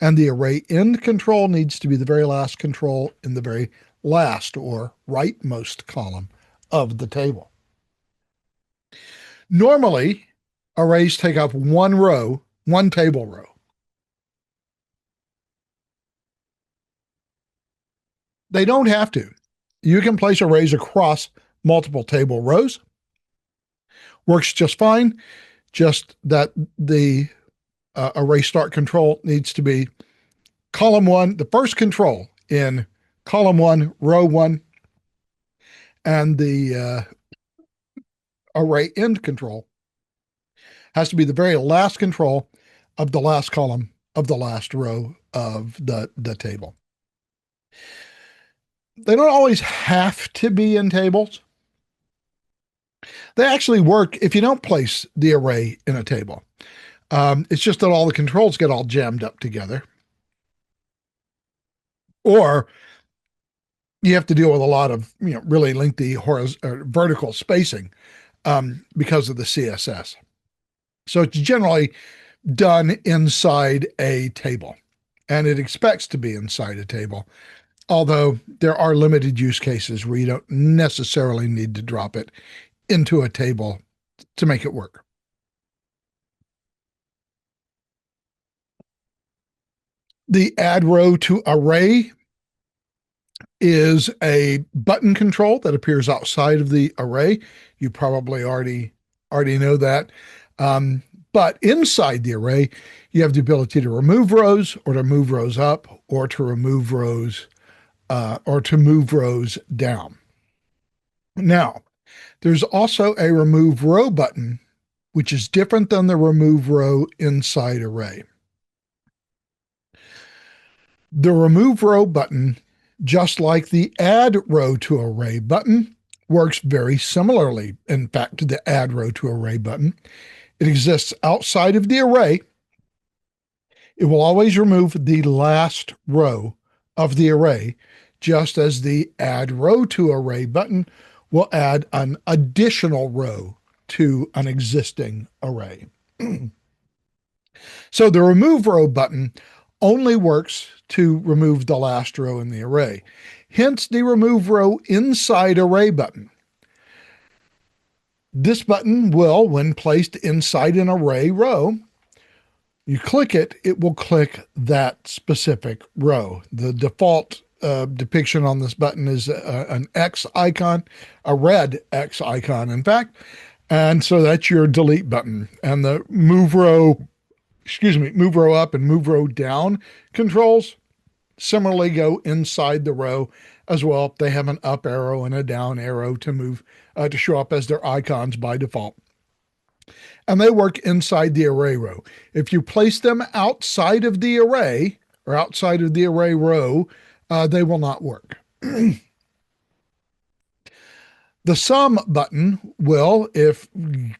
And the array end control needs to be the very last control in the very last or rightmost column of the table. Normally, arrays take up one row, one table row. They don't have to. You can place arrays across multiple table rows. Works just fine. Just that the array start control needs to be column one, the first control in column one, row one, and the array end control has to be the very last control of the last column of the last row of the table. They don't always have to be in tables. They actually work if you don't place the array in a table. It's just that all the controls get all jammed up together. Or you have to deal with a lot of really lengthy vertical spacing because of the CSS. So it's generally done inside a table, and it expects to be inside a table. Although there are limited use cases where you don't necessarily need to drop it into a table to make it work. The add row to array is a button control that appears outside of the array. You probably already know that. But inside the array, you have the ability to remove rows or to move rows up or to remove rows or to move rows down. Now, there's also a remove row button, which is different than the remove row inside array. The remove row button, just like the add row to array button, works very similarly, in fact, to the add row to array button. It exists outside of the array. It will always remove the last row of the array, just as the add row to array button will add an additional row to an existing array. So the remove row button only works to remove the last row in the array. Hence the remove row inside array button. This button will, when placed inside an array row, you click it, it will click that specific row. The default depiction on this button is an X icon, a red X icon, in fact. And so that's your delete button. And the move row up and move row down controls similarly go inside the row as well. They have an up arrow and a down arrow to move to show up as their icons by default. And they work inside the array row. If you place them outside of the array or outside of the array row, they will not work. The sum button will, if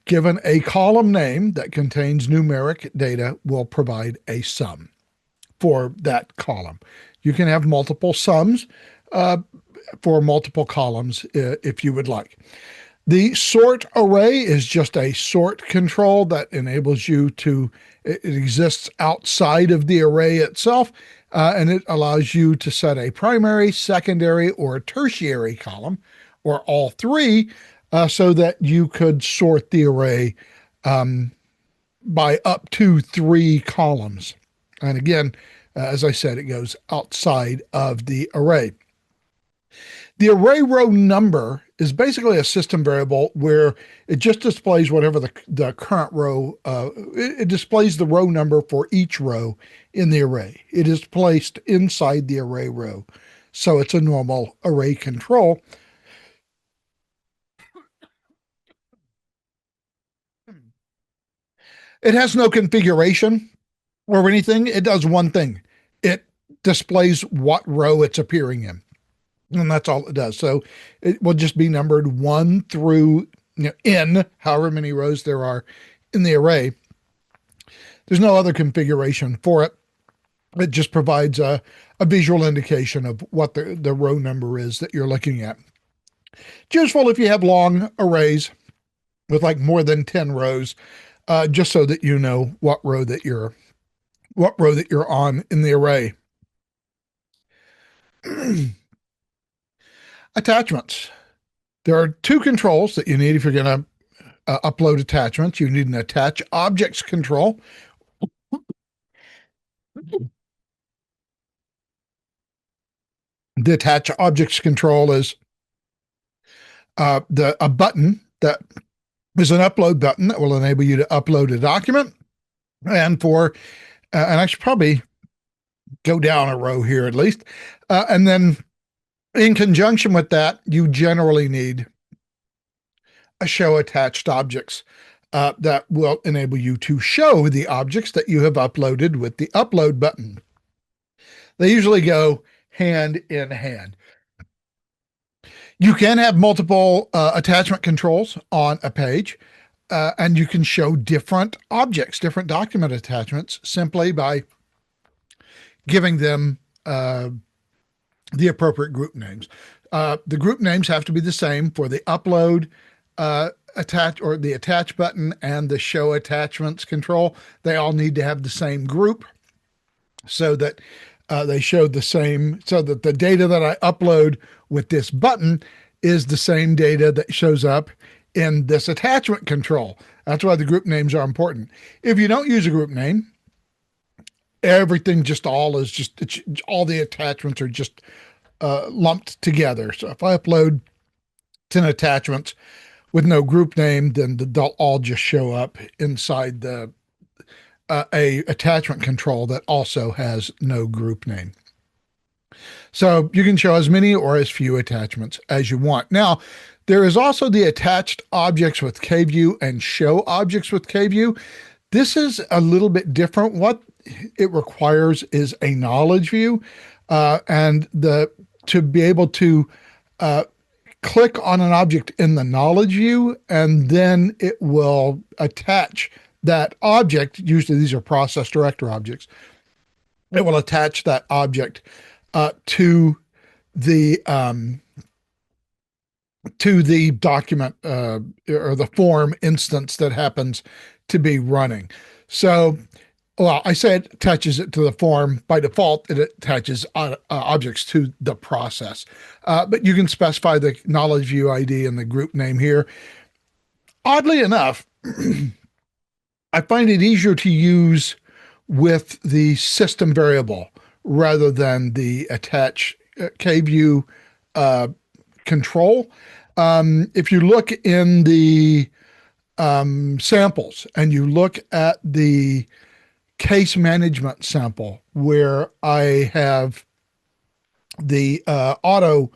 given a column name that contains numeric data, will provide a sum for that column. You can have multiple sums for multiple columns if you would like. The sort array is just a sort control that enables you to, it exists outside of the array itself, and it allows you to set a primary, secondary, or tertiary column, or all three, so that you could sort the array by up to 3 columns. And again, as I said, it goes outside of the array. The array row number is basically a system variable where it just displays whatever the current row, it displays the row number for each row in the array. It is placed inside the array row. So it's a normal array control. It has no configuration or anything. It does one thing. It displays what row it's appearing in. And that's all it does. So it will just be numbered 1 through n, however many rows there are in the array. There's no other configuration for it. It just provides a visual indication of what the row number is that you're looking at. It's useful if you have long arrays with like more than 10 rows, just so that you know what row that you're on in the array. Attachments. There are 2 controls that you need if you're going to upload attachments. You need an attach objects control. The attach objects control is a button that is an upload button that will enable you to upload a document. And and I should probably go down a row here at least. And then in conjunction with that, you generally need a show attached objects that will enable you to show the objects that you have uploaded with the upload button. They usually go hand in hand. You can have multiple attachment controls on a page, and you can show different objects, different document attachments, simply by giving them the appropriate group names. The group names have to be the same for the upload attach or the attach button and the show attachments control. They all need to have the same group so that they show the same, so that the data that I upload with this button is the same data that shows up in this attachment control. That's why the group names are important. If you don't use a group name, everything all the attachments are just lumped together. So if I upload 10 attachments with no group name, then they'll all just show up inside the a attachment control that also has no group name. So you can show as many or as few attachments as you want. Now, there is also the attached objects with KView and show objects with KView. This is a little bit different. What it requires is a knowledge view, and to be able to click on an object in the knowledge view, and then it will attach that object. Usually these are process director objects. It will attach that object to the document or the form instance that happens to be running. So, well, I say it attaches it to the form. By default, it attaches objects to the process. But you can specify the knowledge view ID and the group name here. Oddly enough, I find it easier to use with the system variable rather than the attach kview control. If you look in the samples and you look at the case management sample where I have the auto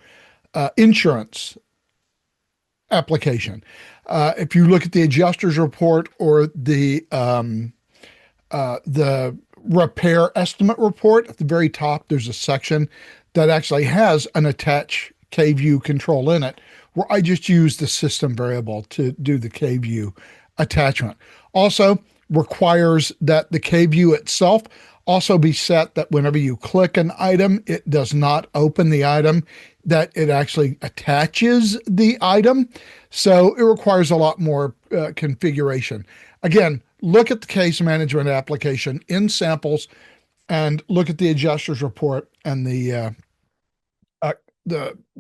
insurance application, if you look at the adjuster's report or the repair estimate report, at the very top, there's a section that actually has an attach kview control in it, where I just use the system variable to do the kview attachment. Also requires that the kview itself also be set that whenever you click an item, it does not open the item, that it actually attaches the item. So it requires a lot more configuration. Again, look at the case management application in samples and look at the adjuster's report and the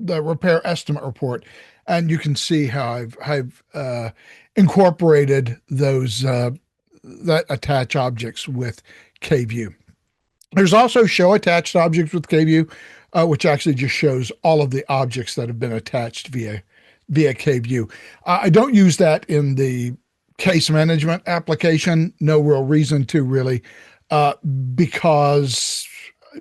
repair estimate report, and you can see how I've incorporated those that attach objects with kview. There's also show attached objects with kview, which actually just shows all of the objects that have been attached via kview. I don't use that in the case management application. No real reason to, really, because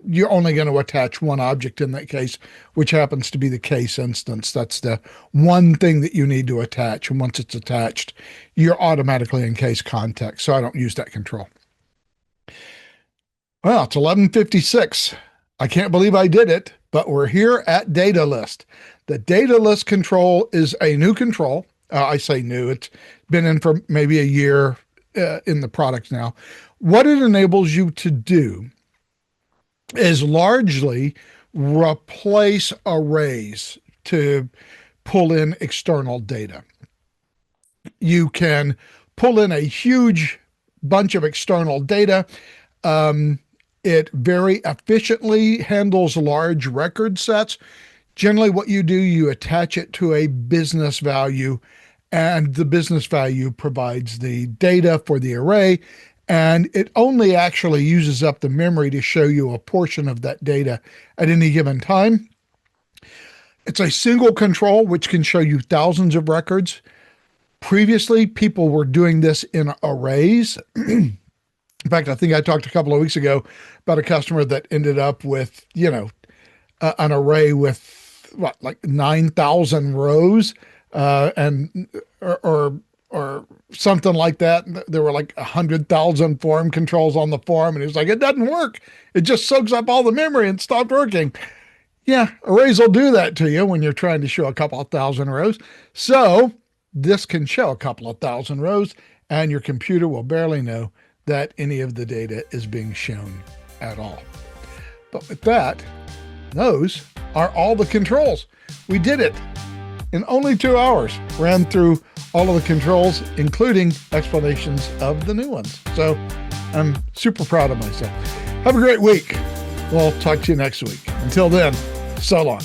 you're only going to attach one object in that case, which happens to be the case instance. That's the one thing that you need to attach. And once it's attached, you're automatically in case context. So I don't use that control. Well, it's 11:56. I can't believe I did it, but we're here at data list. The data list control is a new control. I say new, it's been in for maybe a year in the product now. What it enables you to do is largely replace arrays to pull in external data. You can pull in a huge bunch of external data. It very efficiently handles large record sets. Generally, what you do, you attach it to a business value, and the business value provides the data for the array, and it only actually uses up the memory to show you a portion of that data at any given time. It's a single control, which can show you thousands of records. Previously, people were doing this in arrays. In fact, I think I talked a couple of weeks ago about a customer that ended up with, an array with like 9,000 rows, or something like that. There were like 100,000 form controls on the form, and he was like, it doesn't work. It just soaks up all the memory and stopped working. Yeah, arrays will do that to you when you're trying to show a couple of thousand rows. So this can show a couple of thousand rows, and your computer will barely know that any of the data is being shown at all. But with that, those are all the controls. We did it in only 2 hours. Ran through all of the controls, including explanations of the new ones. So I'm super proud of myself. Have a great week. We'll talk to you next week. Until then, so long.